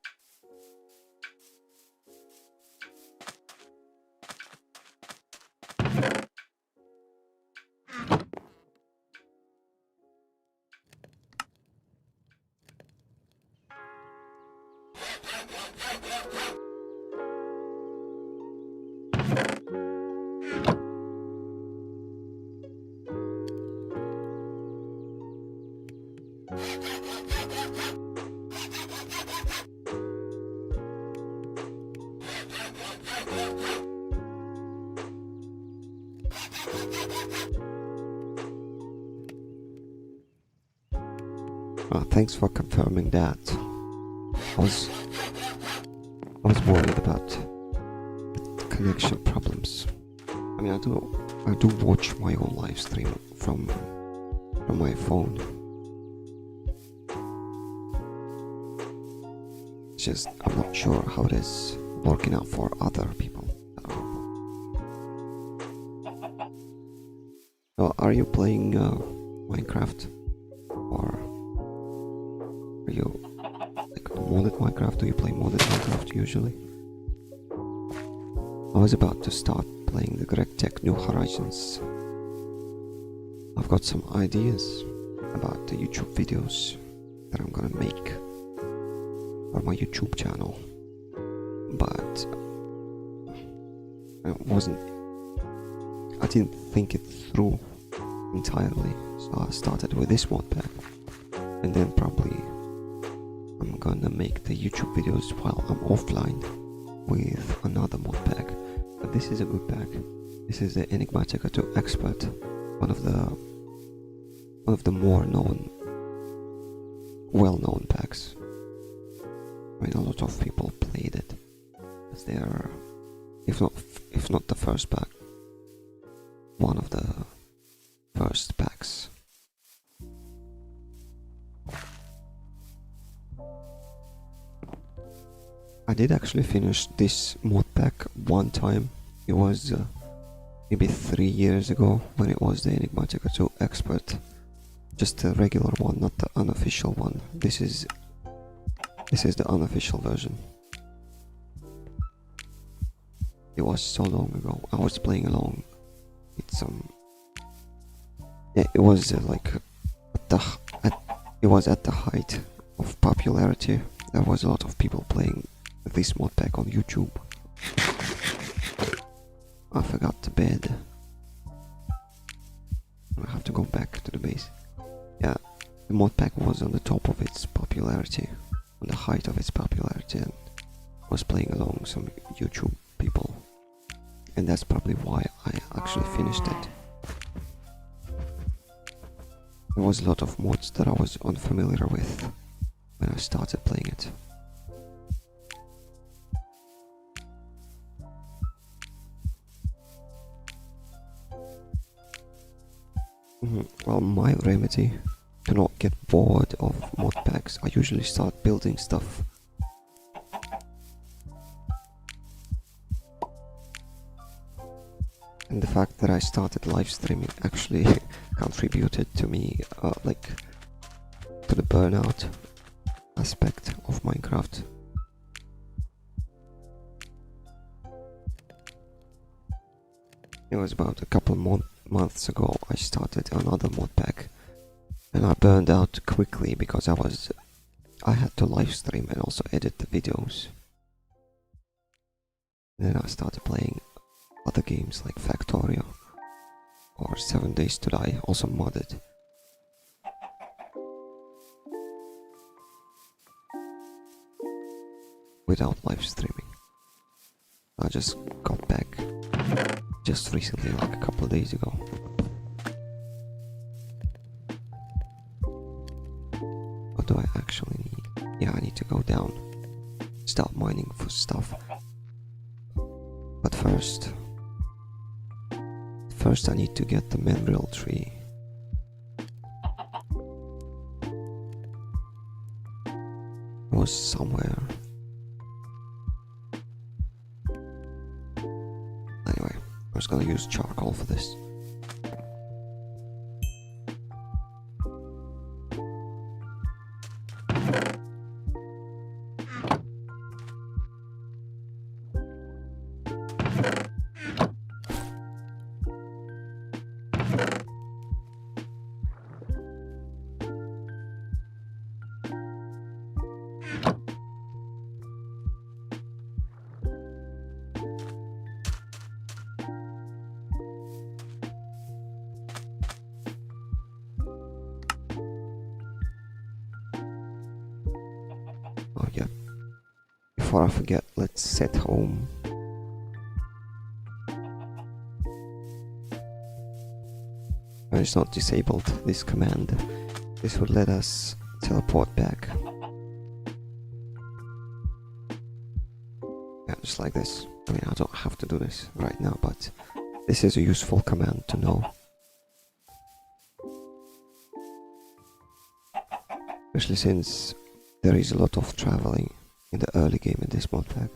Thanks for confirming that. I was worried about the connection problems. I mean, I do watch my own live stream from my phone. It's just I'm not sure how it is working out for other people. So, are you playing Minecraft, or are you like modded Minecraft? Do you play modded Minecraft usually? I was about to start playing the Greg Tech New Horizons. I've got some ideas about the YouTube videos that I'm gonna make for my YouTube channel, but I didn't think it through entirely, so I started with this modpack, and then probably I'm gonna make the YouTube videos while I'm offline with another modpack. But this is a good pack. This is the Enigmatica 2 Expert, one of the more well-known packs. I mean, a lot of people played it, as they are, if not the first pack, one of the first packs. I did actually finish this mod pack one time. It was maybe 3 years ago, when it was the Enigmatica 2 Expert, just the regular one, not the unofficial one. This is the unofficial version. It was so long ago. I was playing along with some. Yeah, it was it was at the height of popularity. There was a lot of people playing this mod pack on YouTube. I forgot the bed. I have to go back to the base. Yeah, the mod pack was on the top of its popularity, on the height of its popularity, and was playing along some YouTube people, and that's probably why I actually finished it. There was a lot of mods that I was unfamiliar with when I started playing it. Well, my remedy to not get bored of mod packs, I usually start building stuff. And the fact that I started live streaming actually contributed to me, like, to the burnout aspect of Minecraft. It was about a couple months ago I started another mod pack, and I burned out quickly because I had to live stream and also edit the videos. Then I started playing other games like Factorio or 7 Days to Die, also modded. Without live streaming. I just got back just recently, like a couple of days ago. What do I actually need? Yeah, I need to go down, start mining for stuff. But first I need to get the mineral tree. It was somewhere. Anyway, I was gonna use charcoal for this. Oh yeah. Before I forget, let's set home. It's not disabled, this command. This would let us teleport back. Yeah, just like this. I mean, I don't have to do this right now, but this is a useful command to know. Especially since there is a lot of traveling in the early game in this mod pack.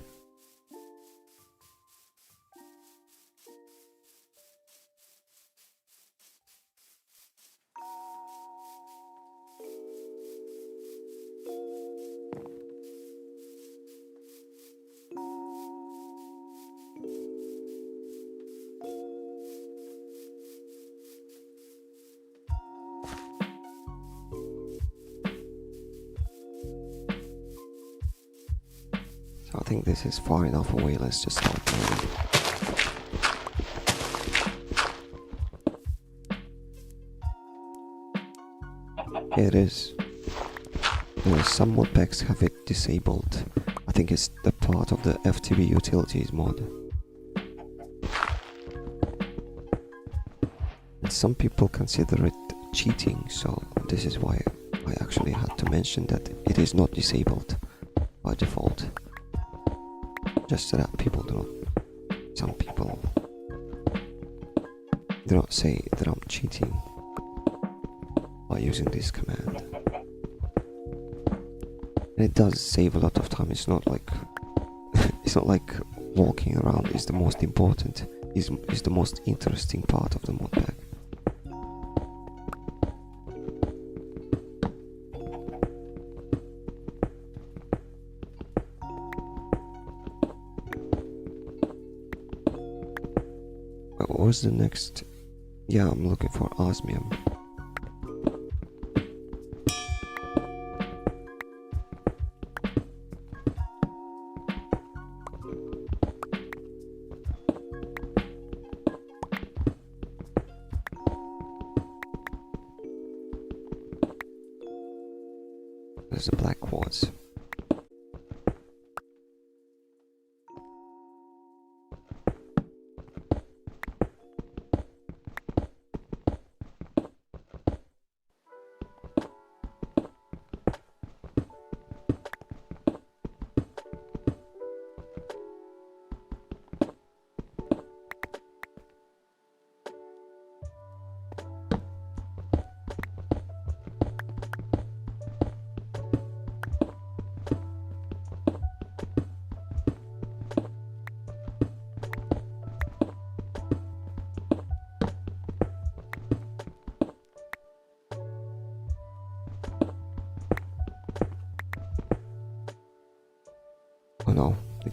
I think this is far enough away, let's just start moving. Here it is. Some mod packs have it disabled. I think it's the part of the FTB utilities mod. And some people consider it cheating, so this is why I actually had to mention that it is not disabled by default. Just so that people do not, some people do not say that I'm cheating by using this command. And it does save a lot of time. It's not like it's not like walking around is the most important, is the most interesting part of the mod pack. What was the next? Yeah, I'm looking for osmium. There's the black quartz.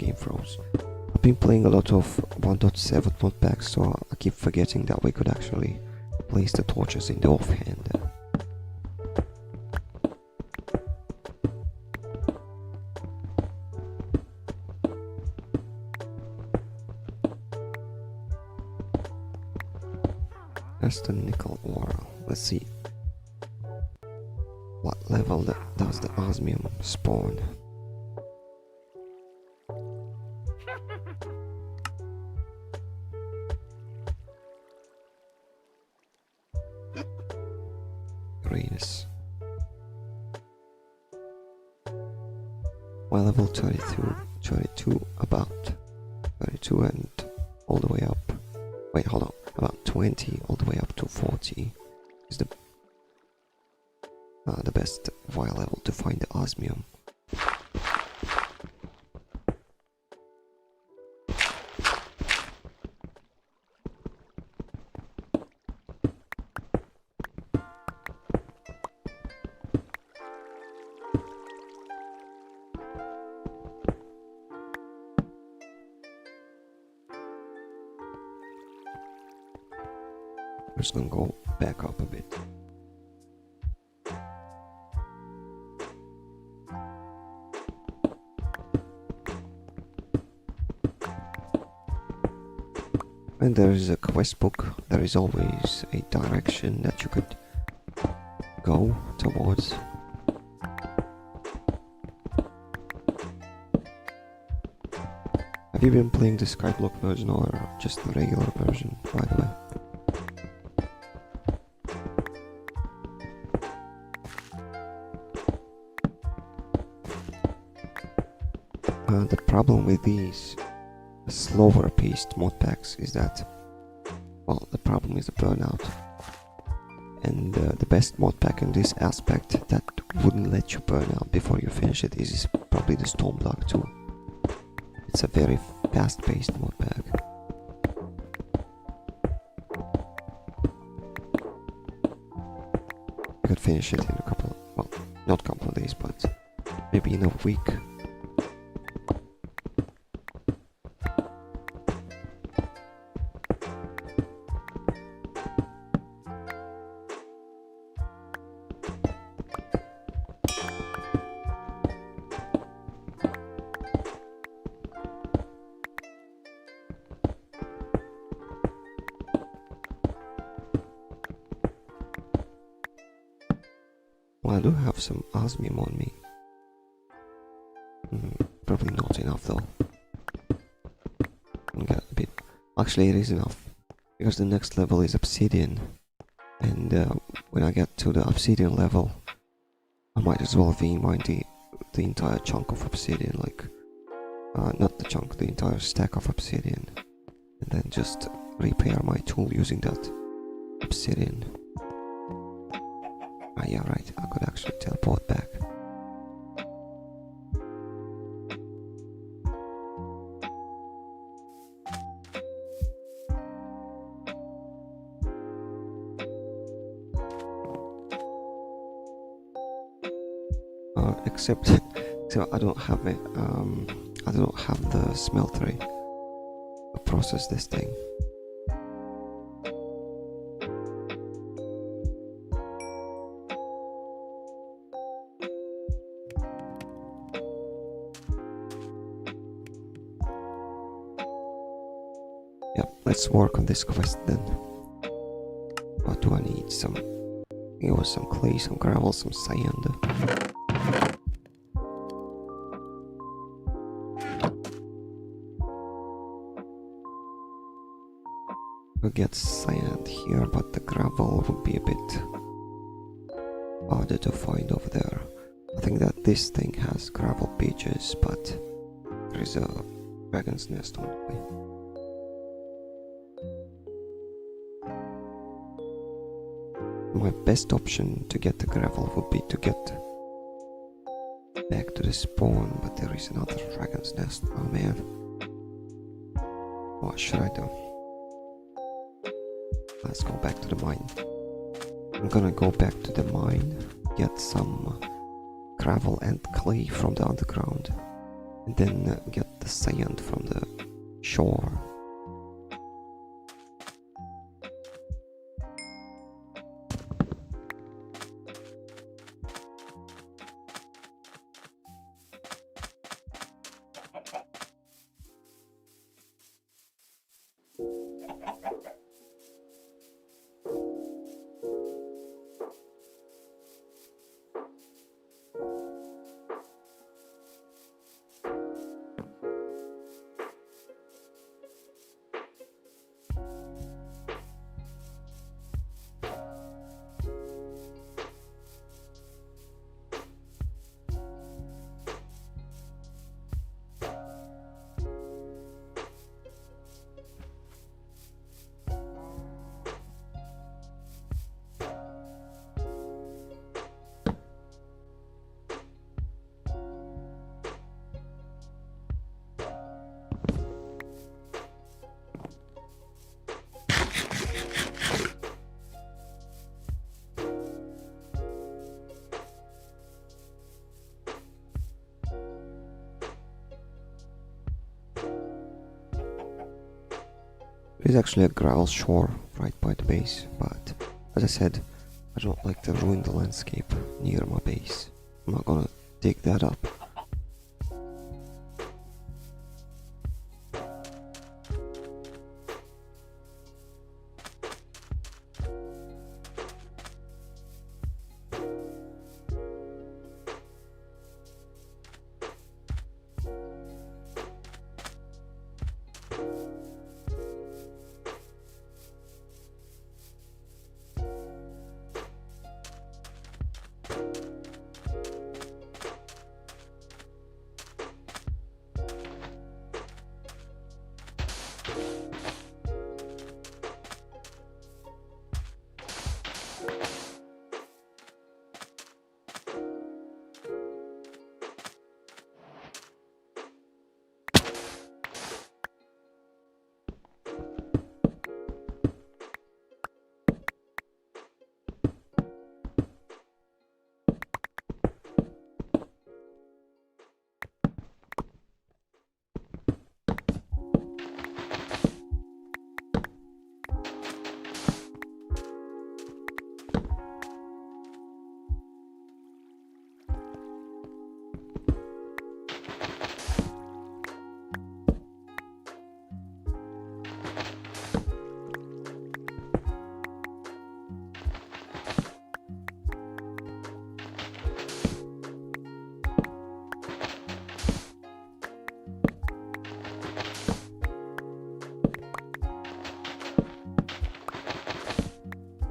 game froze. I've been playing a lot of 1.7 modpacks, so I keep forgetting that we could actually place the torches in the offhand. That's the nickel ore. Let's see. What level does the osmium spawn? Greatness. Why level 32, about 32 and all the way up. Wait, hold on. About 20 all the way up to 40 is the best Y level to find the osmium. I'm just gonna go back up a bit. When there is a quest book, there is always a direction that you could go towards. Have you been playing the Skyblock version or just the regular version, by the way? The problem with these slower paced modpacks is that, well, the problem is the burnout. And the best modpack in this aspect that wouldn't let you burn out before you finish it is probably the Stormblock 2. It's a very fast paced modpack. You could finish it in a couple, well, not couple of days, but maybe in a week. Well, I do have some osmium on me. Probably not enough though. I'll get a bit. Actually, it is enough because the next level is obsidian, and when I get to the obsidian level, I might as well V-mine the entire chunk of obsidian, like not the chunk, the entire stack of obsidian, and then just repair my tool using that obsidian. Ah, yeah, right, I could actually teleport back. Except I don't have it. I don't have the smeltery to process this thing. Yep, let's work on this quest then. What do I need? Some, it was some clay, some gravel, some sand. We'll get sand here, but the gravel would be a bit harder to find over there. I think that this thing has gravel beaches, but there is a dragon's nest on the way. My best option to get the gravel would be to get back to the spawn, but there is another dragon's nest. Oh man. What should I do? Let's go back to the mine. I'm gonna go back to the mine, get some gravel and clay from the underground, and then get the sand from the shore. There's actually a gravel shore right by the base, but as I said, I don't like to ruin the landscape near my base. I'm not gonna dig that up.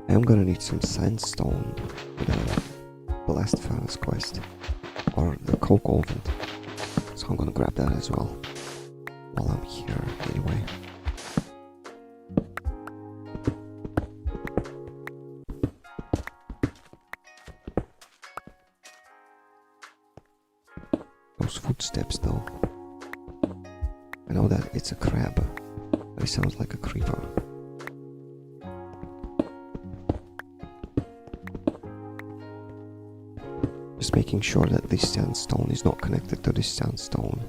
I'm gonna need some sandstone for the blast furnace quest, or the coke oven, so I'm gonna grab that as well while I'm here anyway. Those footsteps though, I know that it's a crab, but it sounds like a creeper. Just making sure that this sandstone is not connected to this sandstone,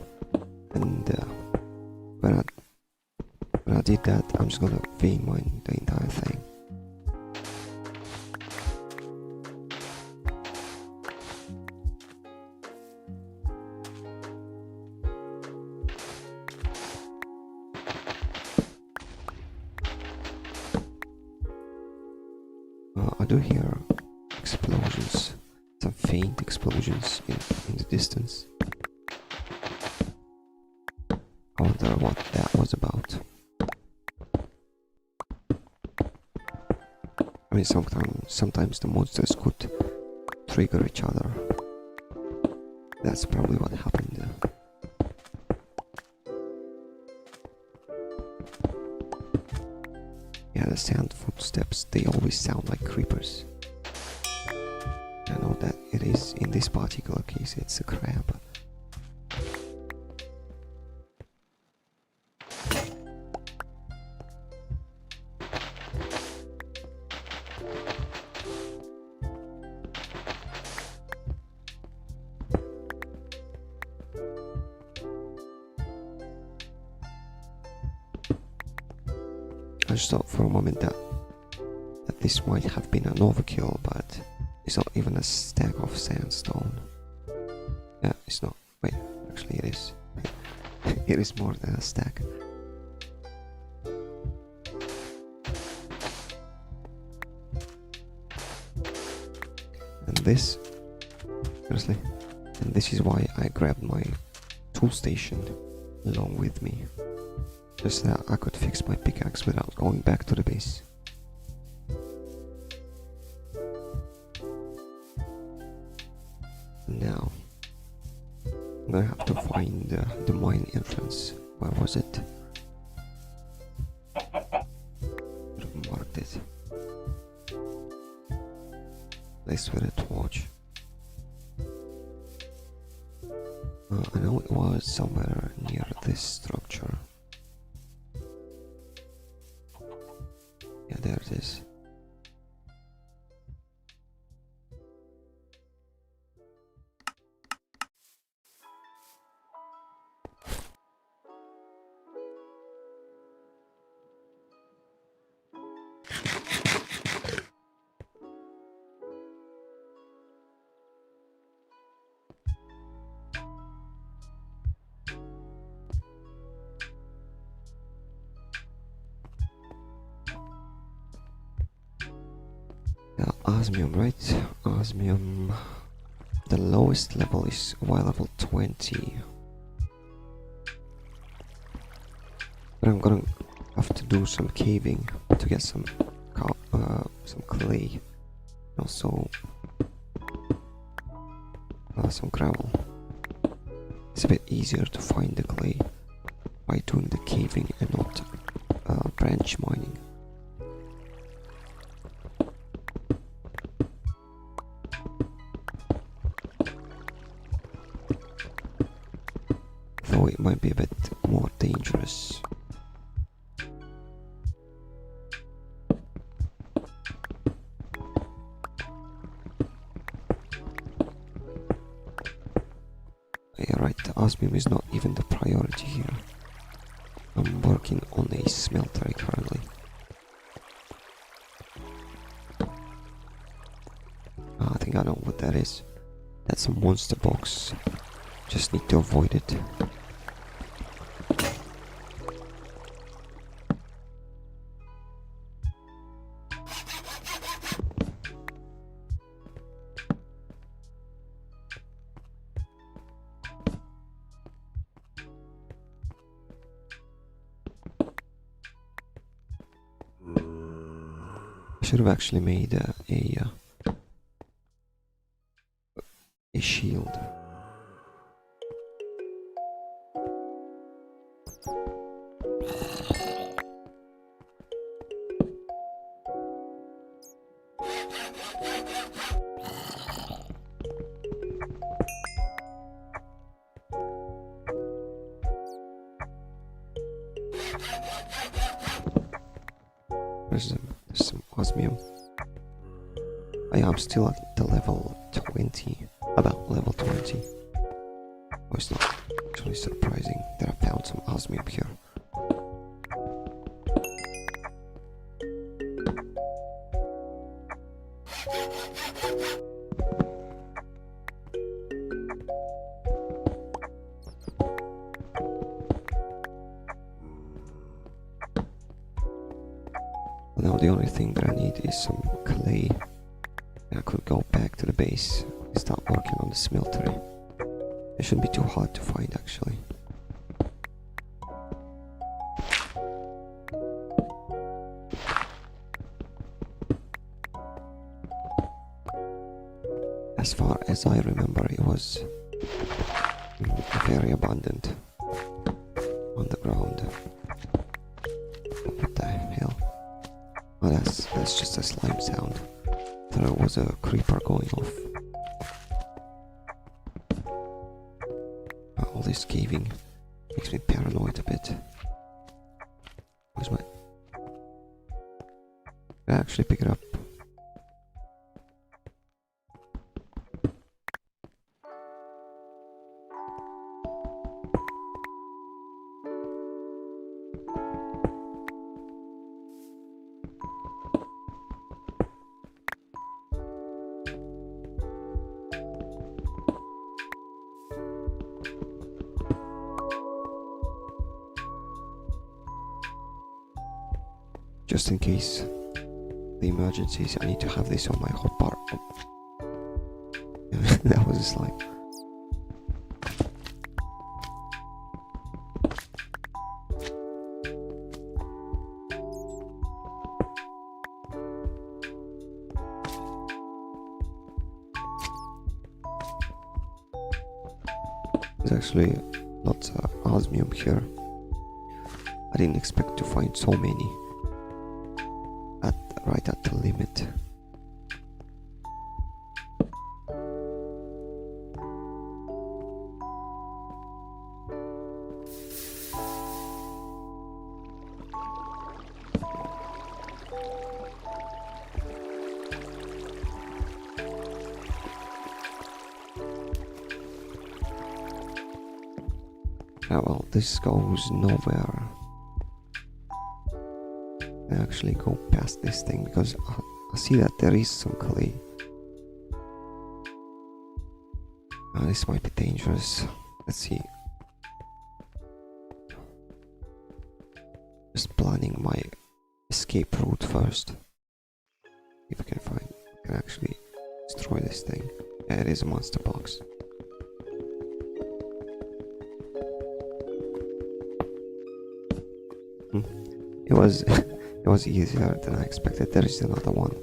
and when I did that, I'm just gonna vein mine the entire thing. I do hear explosions. Some faint explosions in the distance. I wonder what that was about. I mean, sometimes the monsters could trigger each other. That's probably what happened. Yeah, the sand footsteps, they always sound like creepers. I know that it is, in this particular case, it's a crab. I just thought for a moment that this might have been an overkill, but it's not even a stack of sandstone. Yeah, it's not. Wait, actually it is. It is more than a stack. And this, seriously, and this is why I grabbed my tool station along with me, just that I could fix my pickaxe without going back to the base. Now I'm gonna have to find the mine entrance. Where was it? I've marked it. Place with a torch. I know it was somewhere near this structure. Yeah, there it is. Yeah, osmium, right? Osmium. The lowest level is level 20. But I'm gonna have to do some caving to get some clay, also some gravel. It's a bit easier to find the clay by doing the caving and not branch mining. Though it might be a bit more dangerous. Yeah, right, the osmium is not even the priority here. I'm working on a smelter currently. I think I know what that is. That's a monster box. Just need to avoid it. I should have actually made a shield. There's some osmium. I'm still at the level 20, about level 20. Oh, it's not actually surprising that I found some osmium here. Now the only thing that I need is some clay. I could go back to the base and start working on the smeltery. It shouldn't be too hard to find actually. As far as I remember, it was very abundant on the ground. What the hell? Oh, that's just a slime sound. There was a creeper going off. All this caving makes me paranoid a bit. Where's my... I actually pick it up. just in case the emergencies. I need to have this on my hotbar. That was a slime. There's actually lots of osmium here. I didn't expect to find so many right at the limit. Yeah, well, this goes nowhere. I actually go past this thing because I see that there is some clay. This might be dangerous. Let's see. Just planning my escape route first. If I can actually destroy this thing. Yeah, it is a monster box. It was easier than I expected. There is another one.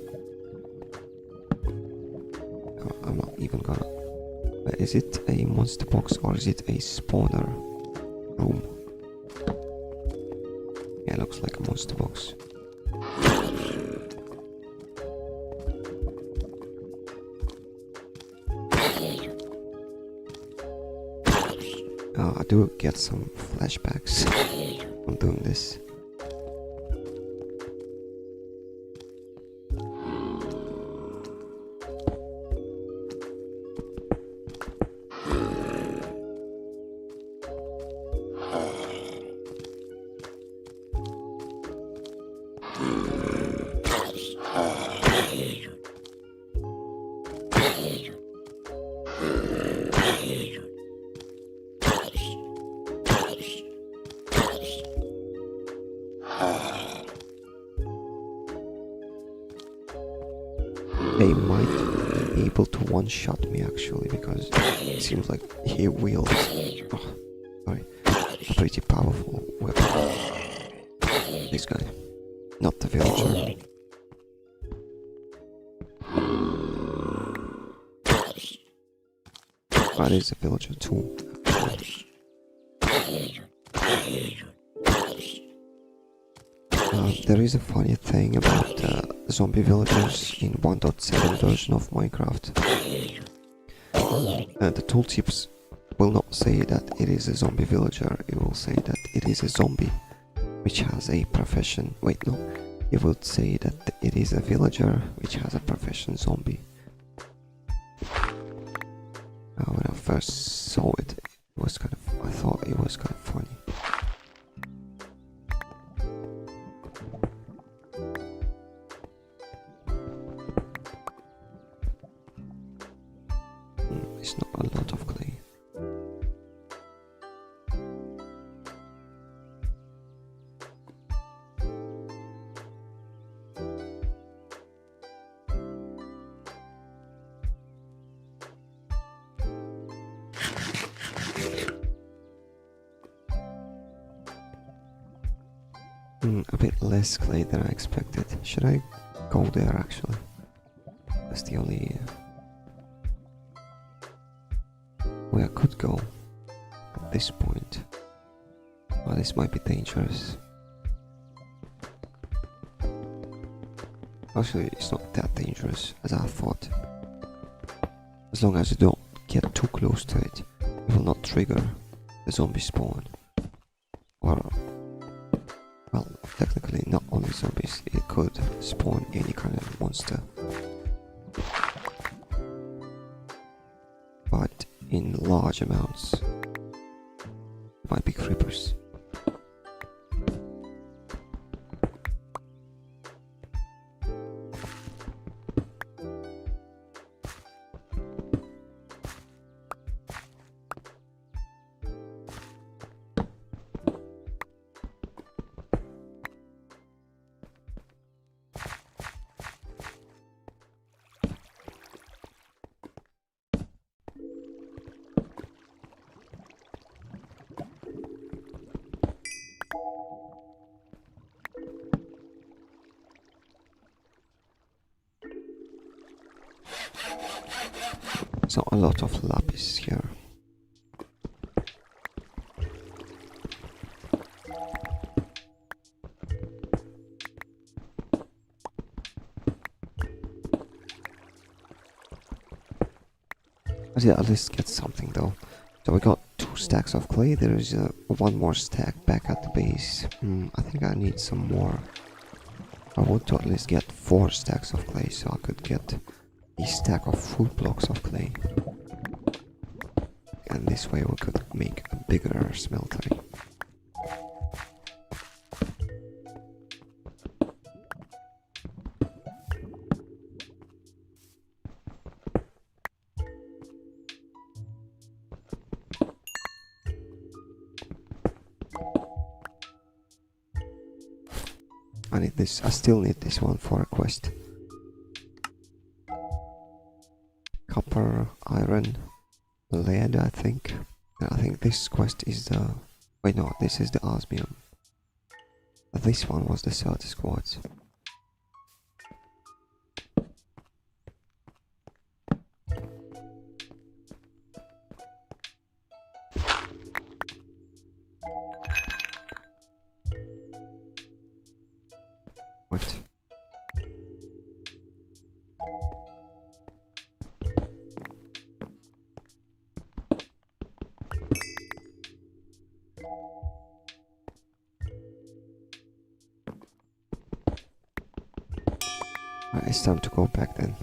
I'm not even gonna. Is it a monster box or is it a spawner room? Yeah, it looks like a monster box. I do get some flashbacks from doing this. They might be able to one-shot me actually, because it seems like he wields a pretty powerful weapon. This guy, not the villager. That is a villager too. There is a funny thing about zombie villagers in 1.7 version of Minecraft. The tooltips will not say that it is a zombie villager, it will say that it is a zombie which has a profession. Wait, no, it would say that it is a villager which has a profession zombie. When I first saw it, I thought it was kind of funny. It's not a lot of clay. A bit less clay than I expected. Should I go there actually? That's the only way I could go at this point. Well, this might be dangerous. Actually, it's not that dangerous as I thought. As long as you don't get too close to it, it will not trigger the zombie spawn. Or, well, technically not only zombies, it could spawn any kind of monster. But in large amounts, it might be creepers. So a lot of lapis here. But yeah, at least get something though. So we got 2 stacks of clay. There is one more stack back at the base. I think I need some more. I want to at least get 4 stacks of clay so I could get a stack of food blocks of clay. And this way we could make a bigger smeltery. I need this. I still need this one for a quest. Copper, iron, lead, I think. I think this quest is the... Wait, no, this is the osmium. This one was the 30 squads. What? It's time to go back then.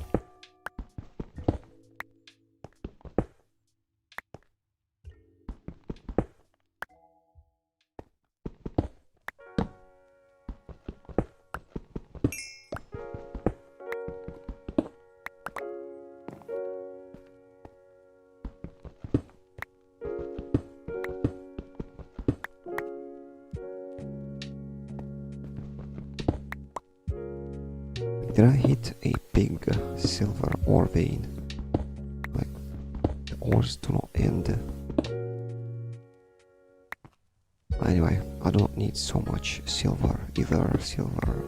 Did I hit a big silver ore vein? Like, the ores do not end. Anyway, I don't need so much silver, either silver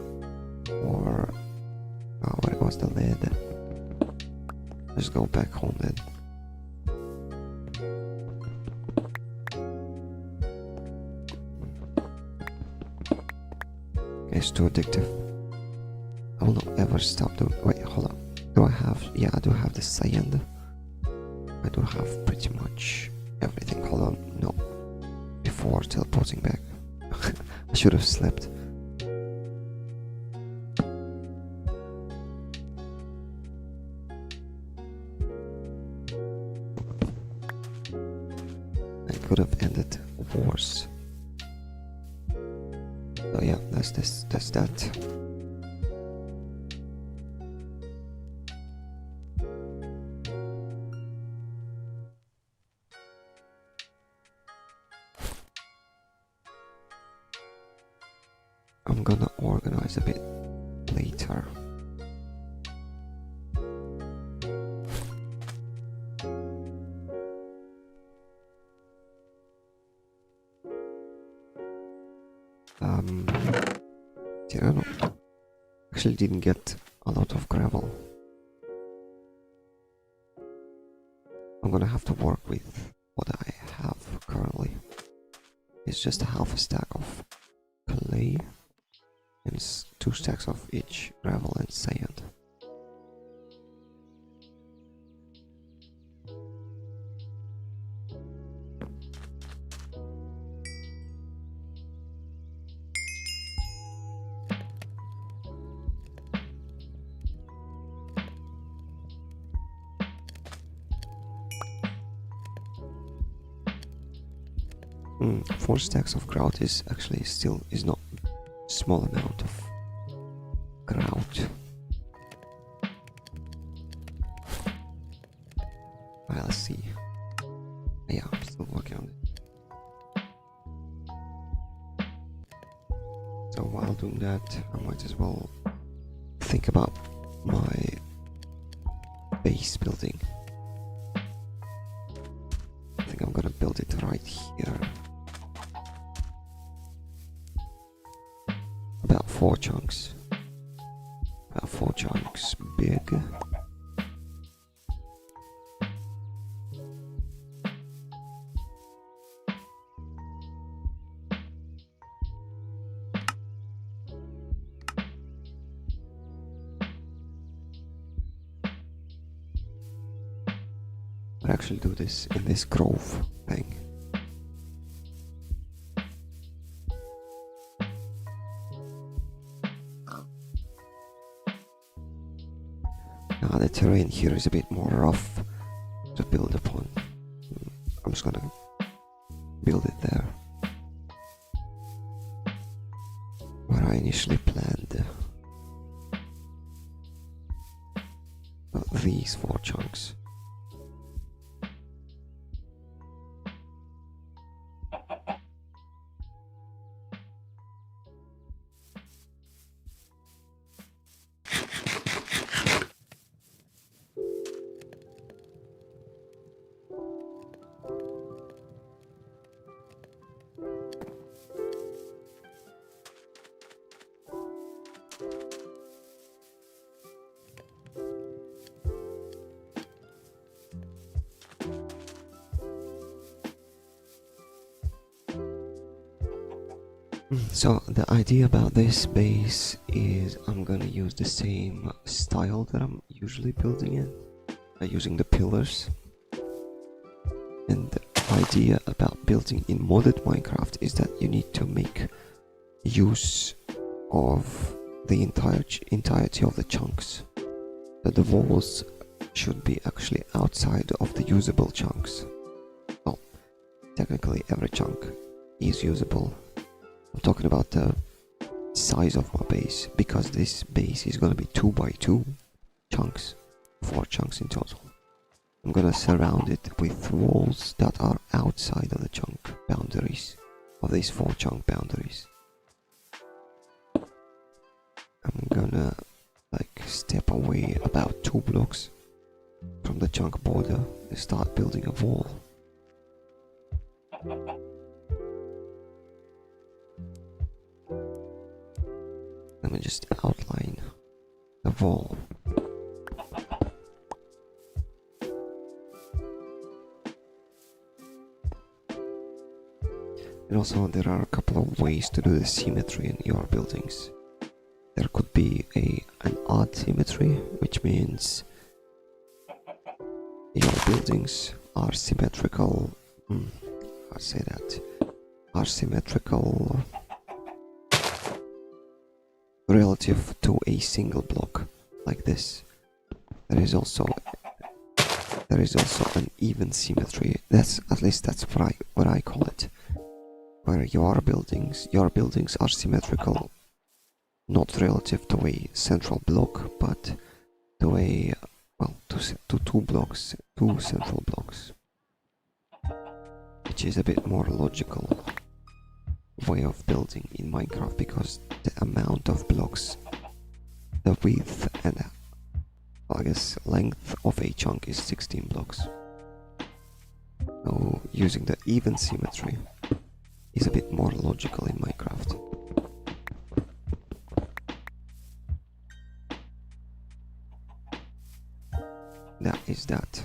or... where was the lead? Let's go back home then. It's too addictive. I will not ever stop doing... Wait, hold on. Do I have... Yeah, I do have the sand. I do have pretty much everything. Hold on. No. Before teleporting back. I should have slept. I could have ended wars. So yeah, that's that. I'm gonna organize a bit later. Yeah, I actually didn't get a lot of gravel. I'm gonna have to work with what I have currently. It's just a half a stack of clay and 2 stacks of each gravel and sand. Mm, 4 stacks of grout is actually still is not small amount of grout. Well, let's see. Yeah, I'm still working on it. So while doing that, I might as well think about my base building. I think I'm gonna build it right here. About 4 chunks. About 4 chunks big. I actually do this in this grove thing. Now the terrain here is a bit more rough to build upon. I'm just gonna build it there where I initially planned these 4 chunks. So the idea about this base is I'm gonna use the same style that I'm usually building in, using the pillars. And the idea about building in modded Minecraft is that you need to make use of the entirety of the chunks. That the walls should be actually outside of the usable chunks. Well, technically every chunk is usable. I'm talking about the size of my base, because this base is gonna be 2 by 2 chunks, 4 chunks in total. I'm gonna surround it with walls that are outside of the chunk boundaries, of these 4 chunk boundaries. I'm gonna like step away about 2 blocks from the chunk border and start building a wall. Let me just outline the wall. And also there are a couple of ways to do the symmetry in your buildings. There could be an odd symmetry, which means your buildings are symmetrical. I'll say that. Are symmetrical relative to a single block, like this. There is also an even symmetry. That's at least that's what I call it. Where your buildings are symmetrical, not relative to a central block, but to a to 2 blocks, 2 central blocks, which is a bit more logical way of building in Minecraft, because the amount of blocks, the width and I guess length of a chunk is 16 blocks. So using the even symmetry is a bit more logical in Minecraft. That is that.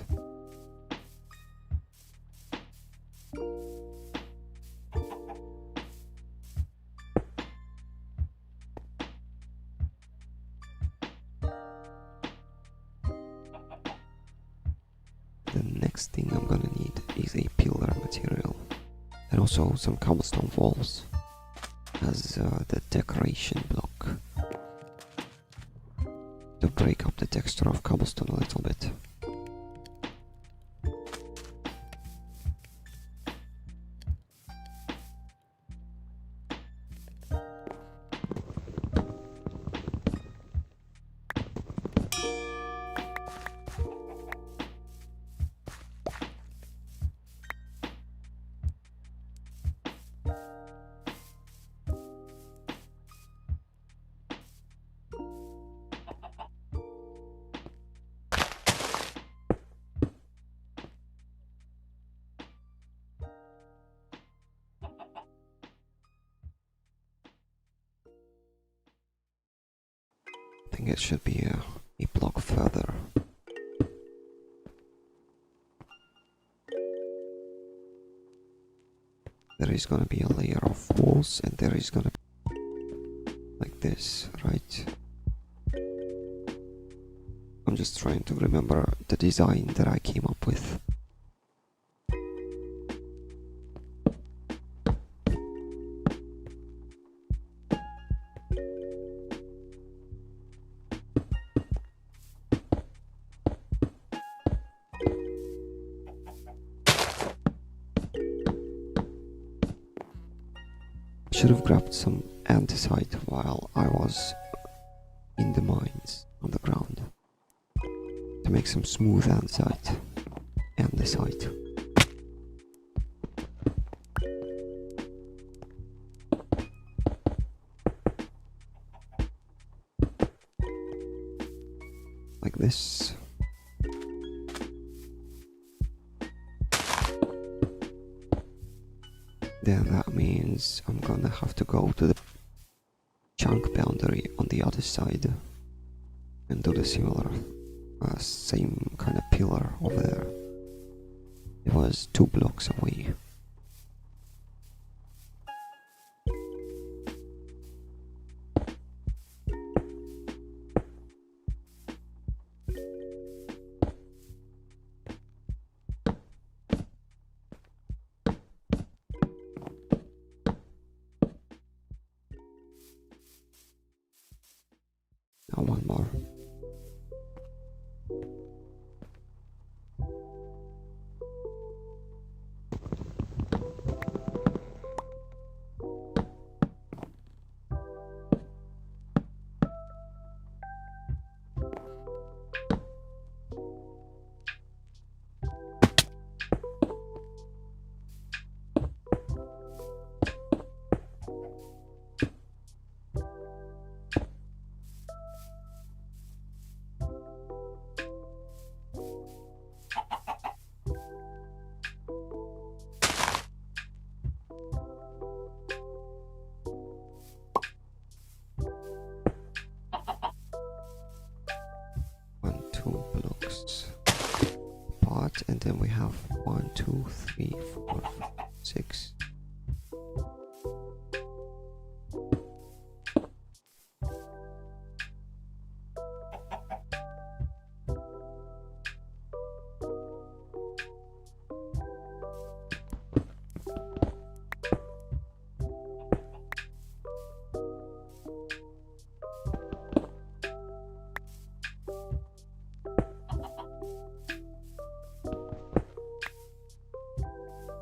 The next thing I'm gonna need is a pillar material, and also some cobblestone walls as the decoration block to break up the texture of cobblestone a little bit. I think it should be a block further. There is gonna be a layer of walls, and there is gonna be like this, right? I'm just trying to remember the design that I came up with Should have grabbed some andesite while I was in the mines on the ground to make some smooth andesite. Like this. Then that means I'm gonna have to go to the chunk boundary on the other side and do the similar same kind of pillar over there. It was 2 blocks away. Now one more. Blocks apart, and then we have 1, 2, 3, 4, 5, 6.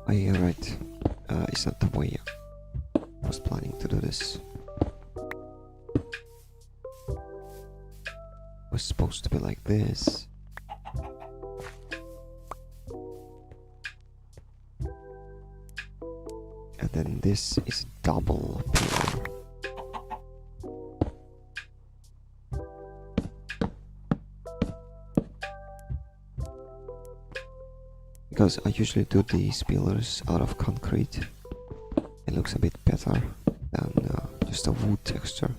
Oh yeah, right. It's not the way I was planning to do this. It was supposed to be like this. And then this is double pillar. Because I usually do these pillars out of concrete. It looks a bit better than just a wood texture.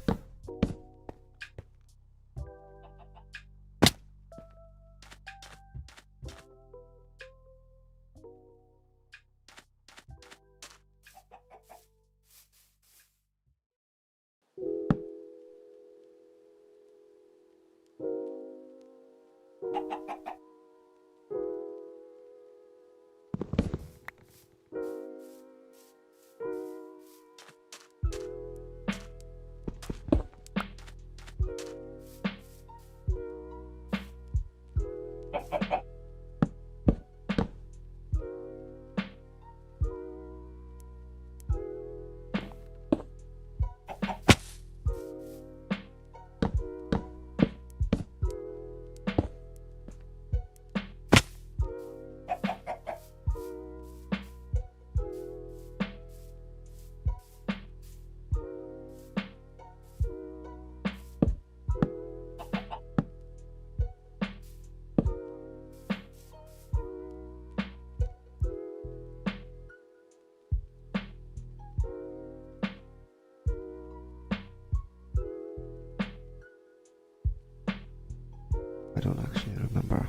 I don't actually remember.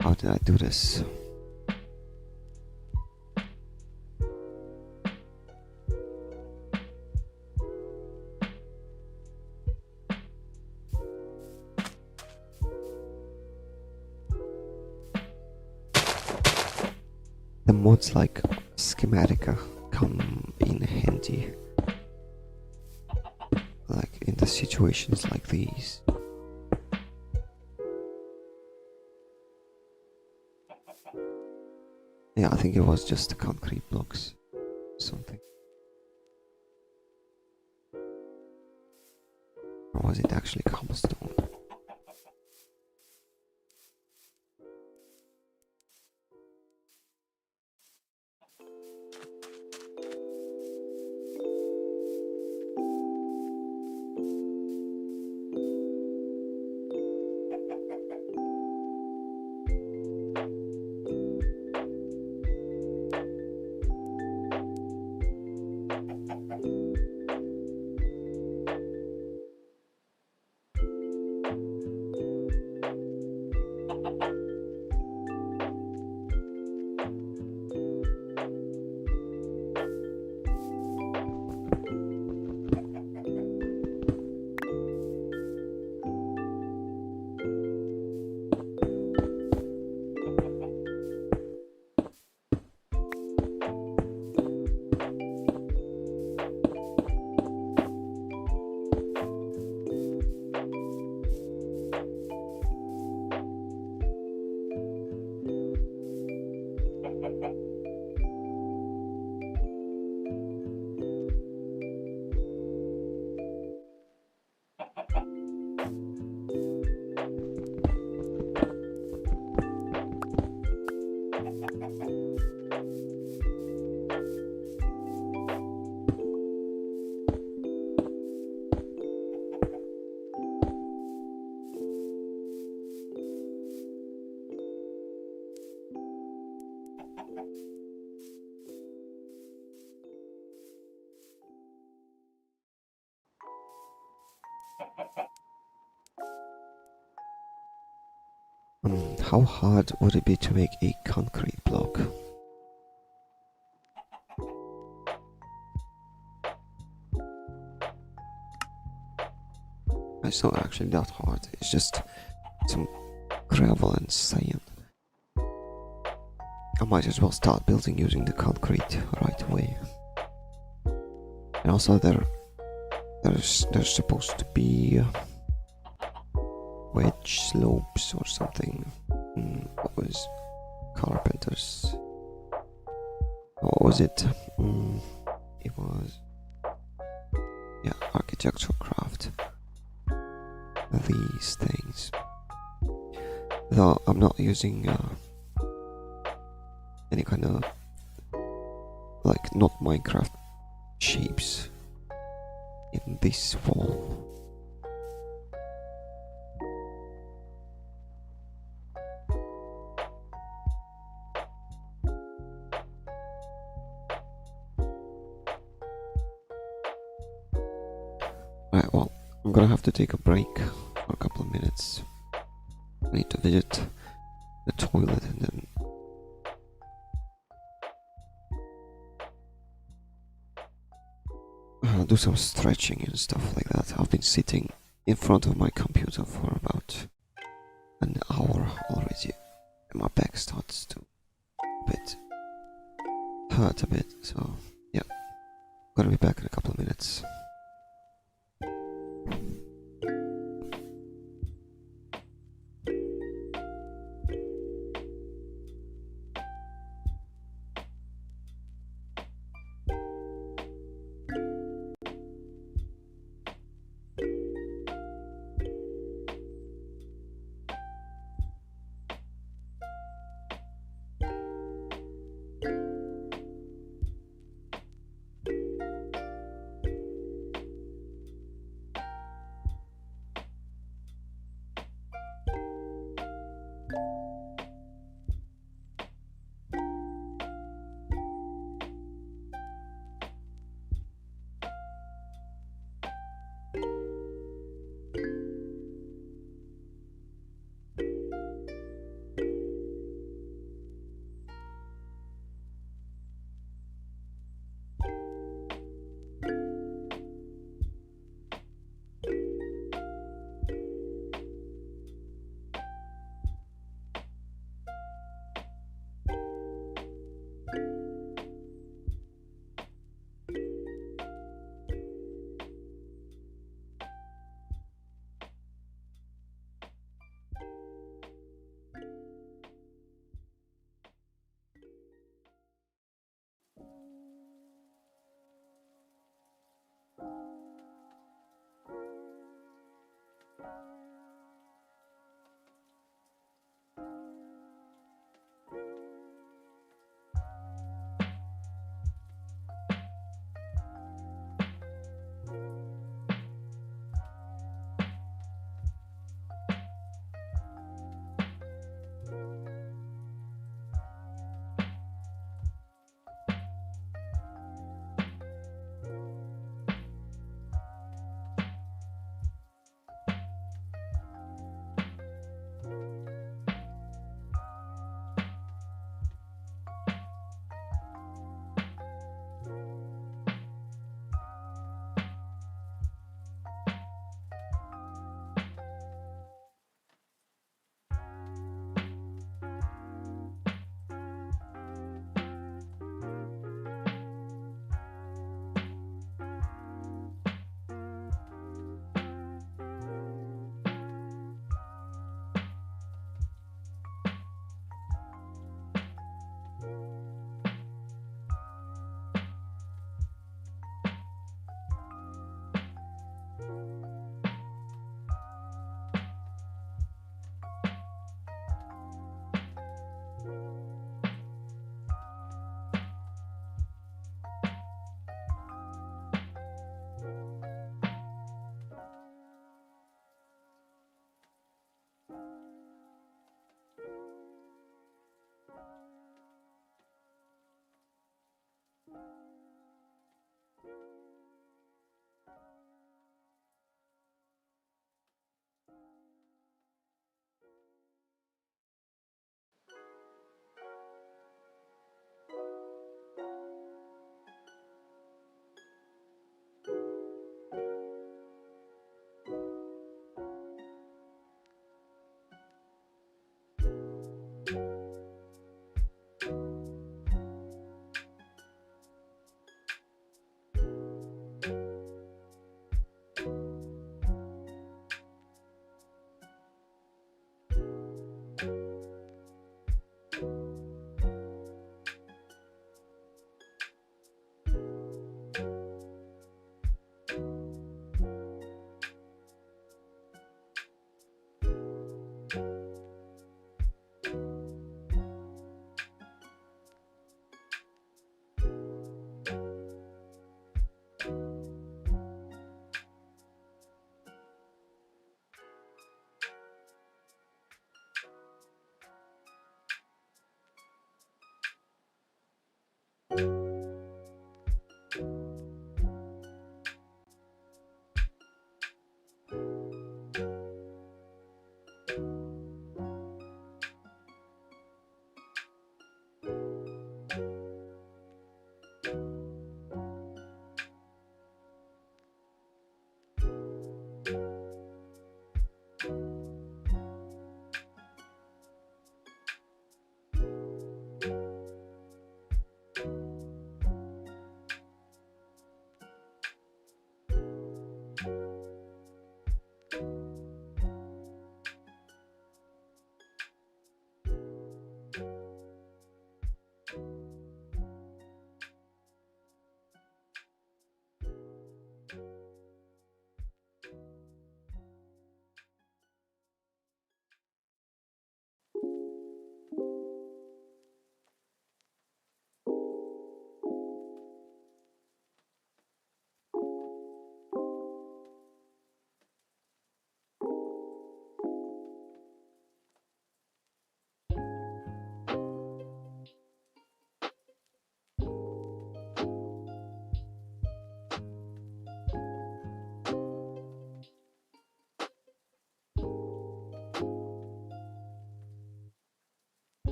How did I do this? The mods like Schematica come in handy, like in the situations like these. Yeah, I think it was just the concrete blocks, something. Or was it actually cobblestone? How hard would it be to make a concrete block? It's not actually that hard, it's just some gravel and sand. I might as well start building using the concrete right away. And also there's supposed to be wedge slopes or something. What was carpenters? What was it? It was, yeah, architectural craft. These things. Though I'm not using any kind of, like, not Minecraft shapes in this wall. Right, well, I'm gonna have to take a break for a couple of minutes. I need to visit the toilet and then do some stretching and stuff like that. I've been sitting in front of my computer for about an hour already, and my back starts to hurt a bit. So yeah, gonna be back in a couple of minutes.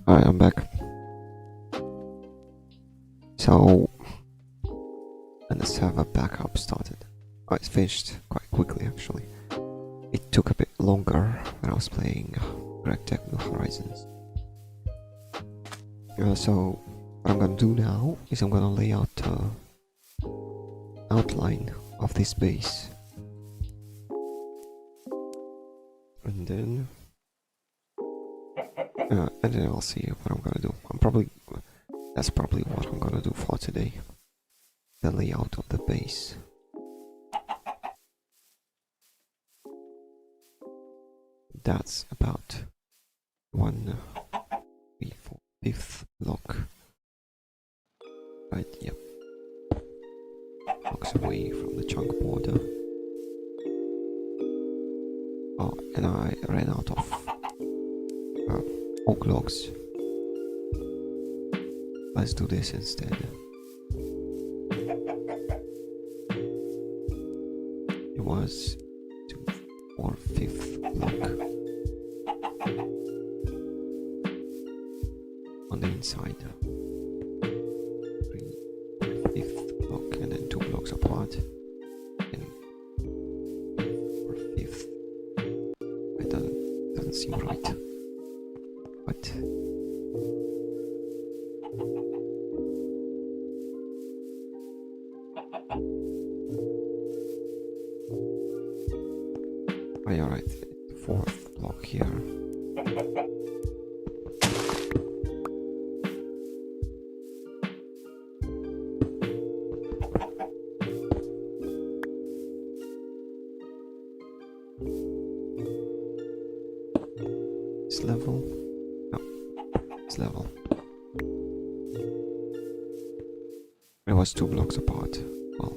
Alright, I'm back. So, and the server backup started. Oh, it finished quite quickly actually. It took a bit longer when I was playing Great Techno Horizons. So, what I'm gonna do now is I'm gonna lay out outline of this base. And then I'll see what I'm gonna do. That's probably what I'm gonna do for today. The layout of the base. That's about 1, 3, 4, 5th block. Right, yep. Blocks away from the chunk border. Oh, and I ran out of oak logs. Let's do this instead. It was 2, 4, 5th block on the inside. 3, 5th block, and then 2 blocks apart. And 5th. It doesn't seem right. But oh, you're right. 4th block here. This level. No, this level. It was 2 blocks apart. Well.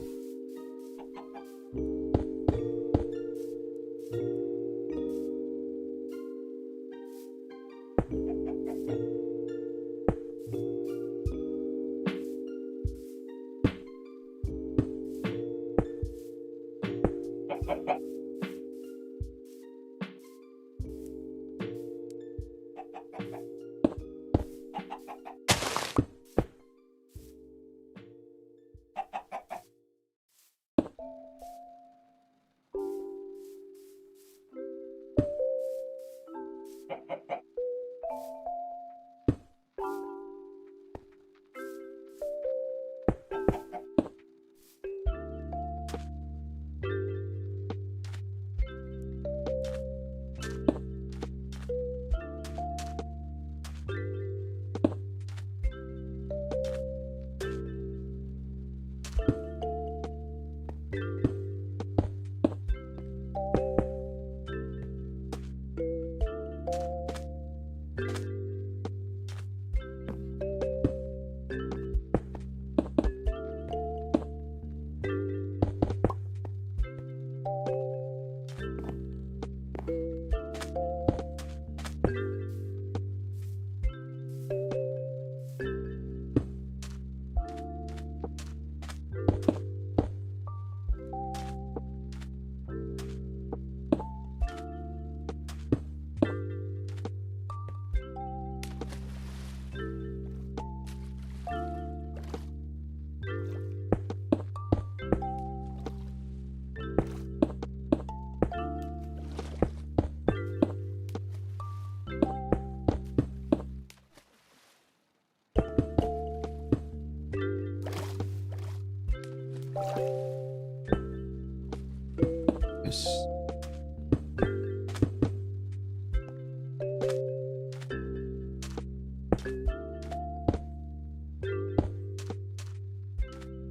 Yes.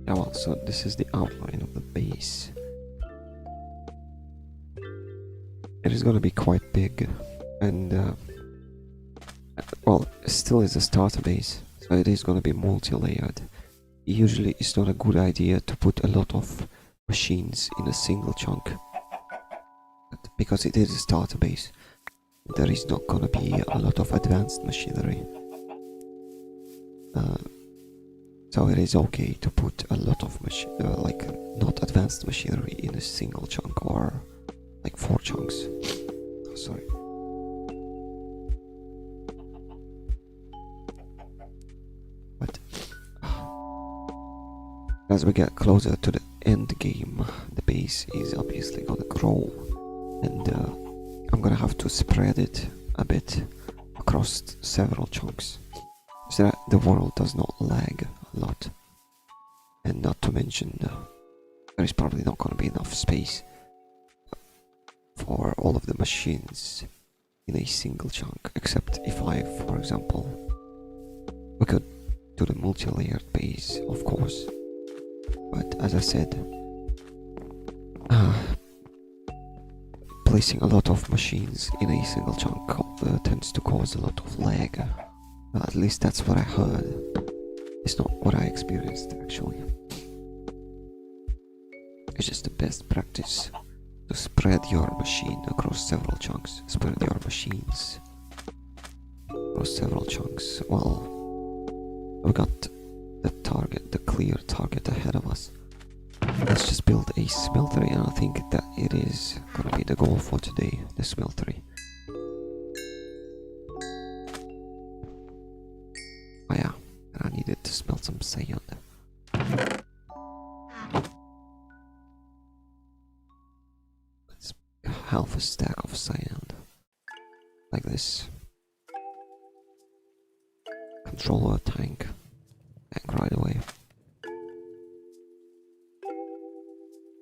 Yeah, well, so this is the outline of the base. It is gonna be quite big, and well, it still is a starter base, so it is gonna be multi-layered. Usually it's not a good idea to put a lot of machines in a single chunk, but because it is a starter base, there is not gonna be a lot of advanced machinery. So it is okay to put a lot of like not advanced machinery in a single chunk, or like 4 chunks. Oh, sorry. As we get closer to the end game, the base is obviously gonna grow, and I'm gonna have to spread it a bit across several chunks so that the world does not lag a lot. And not to mention, there is probably not gonna be enough space for all of the machines in a single chunk, except if I, for example, we could do the multi-layered base, of course. But as I said, placing a lot of machines in a single chunk tends to cause a lot of lag. At least that's what I heard. It's not what I experienced, actually. It's just the best practice to spread your machine across several chunks. Spread your machines across several chunks. Well, we got the target, the clear target ahead of us. Let's just build a smeltery, and I think that it is gonna be the goal for today, the smeltery. Oh yeah, and I needed to smelt some sand. Let's make half a stack of sand. Like this. Control a tank. Right away.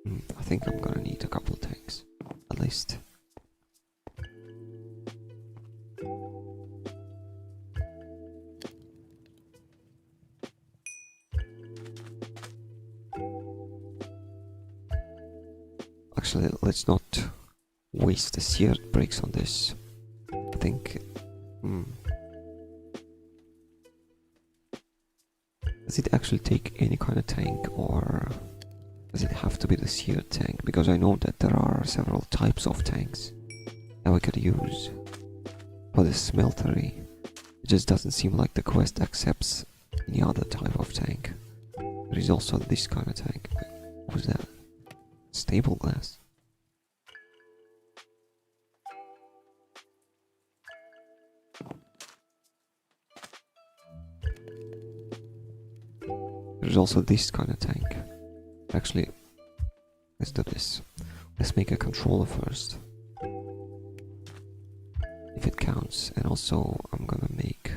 I think I'm gonna need a couple tanks, at least. Actually, let's not waste the seared bricks on this. I think. Does it actually take any kind of tank, or does it have to be the seared tank? Because I know that there are several types of tanks that we could use for the smeltery. It just doesn't seem like the quest accepts any other type of tank. There is also this kind of tank. What was that? Stable glass. There's also this kind of tank. Actually, let's do this. Let's make a controller first, if it counts, and also I'm gonna make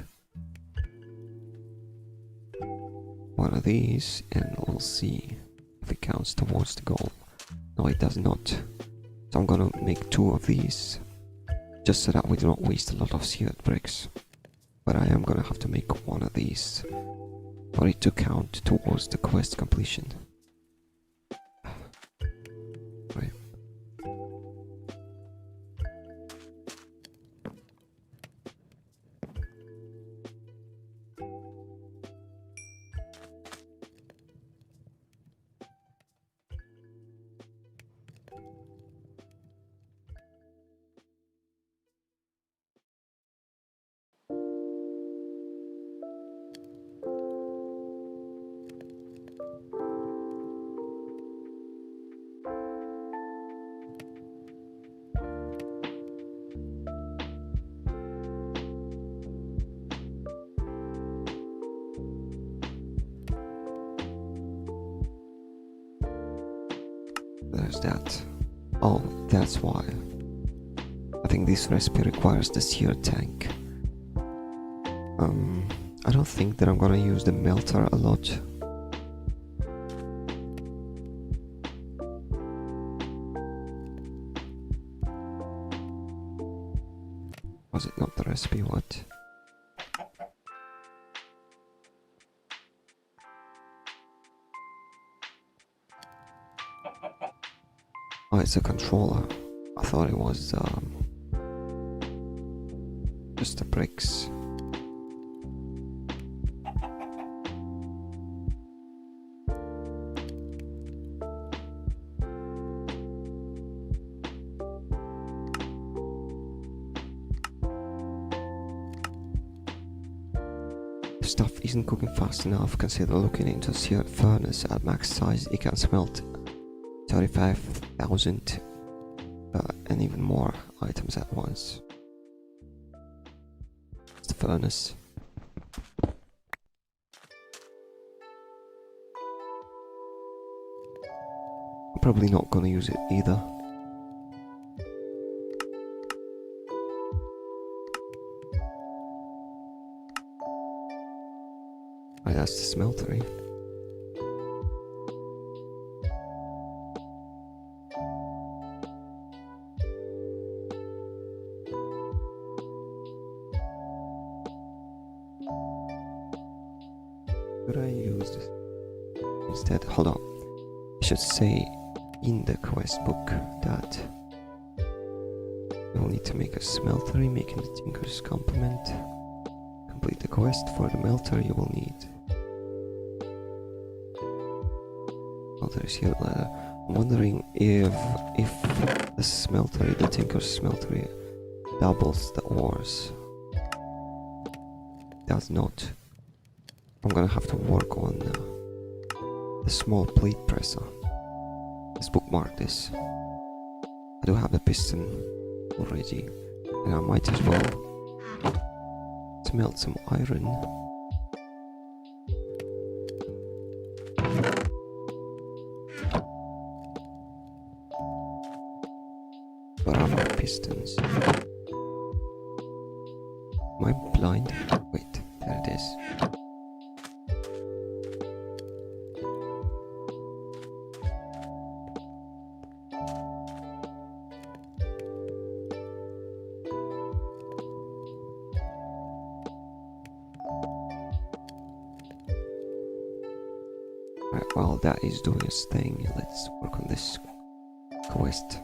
one of these, and we'll see if it counts towards the goal. No, it does not. So I'm gonna make 2 of these, just so that we do not waste a lot of seared bricks. But I am gonna have to make 1 of these for it to count towards the quest completion. Right. There's that. Oh, that's why. I think this recipe requires the seared tank. I don't think that I'm gonna use the melter a lot. Was it not the recipe? What? Oh, it's a controller. I thought it was just the bricks. If stuff isn't cooking fast enough, consider looking into a seared furnace at max size. It can smelt 35,000 and even more items at once. It's the furnace. probably not gonna use it either. Right, that's the smeltery. Could I use this instead? Hold on. I should say in the quest book that you'll need to make a smeltery, making the Tinker's complement. Complete the quest. For the melter you will need smeltery's here ladder. I'm wondering if the smeltery, the Tinker's smeltery, doubles the ores. Does not. I'm gonna have to work on the small plate presser. Let's bookmark this. I do have the piston already, and I might as well smelt some iron. But I have pistons. Am I blind? Wait, there it is. Right, while that is doing its thing, let's work on this quest.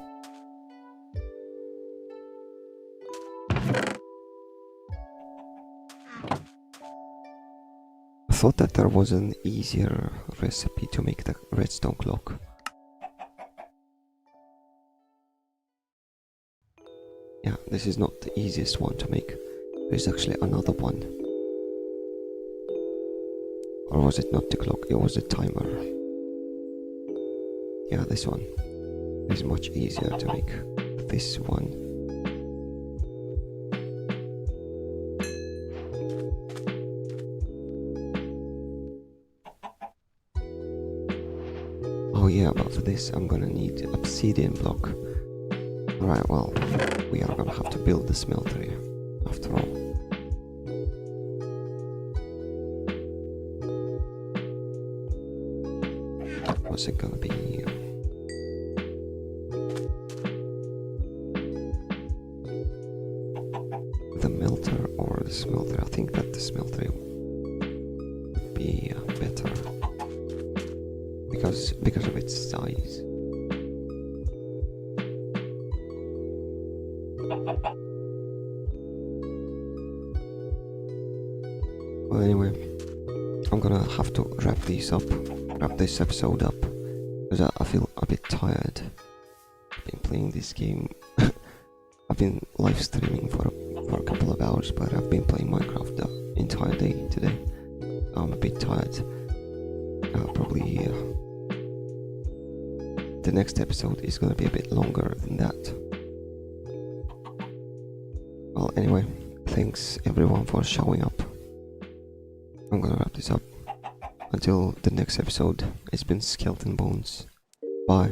I thought that there was an easier recipe to make the redstone clock. Yeah, this is not the easiest one to make. There's actually another one. Or was it not the clock? It was the timer. Yeah, this one is much easier to make. This one. Oh yeah, but for this I'm gonna need obsidian block. Alright, well, we are gonna have to build the smeltery after all. What's it gonna be? The melter or the smelter? I think that the smelter would be better because of its size. Well, anyway, I'm gonna have to wrap this episode up, because I feel a bit tired. I've been playing this game. I've been live streaming for a couple of hours, but I've been playing Minecraft the entire day today. I'm a bit tired. Probably the next episode is gonna be a bit longer than that. Well, anyway, thanks everyone for showing up. I'm gonna wrap this up. Until the next episode, it's been Skeleton Bones. Bye.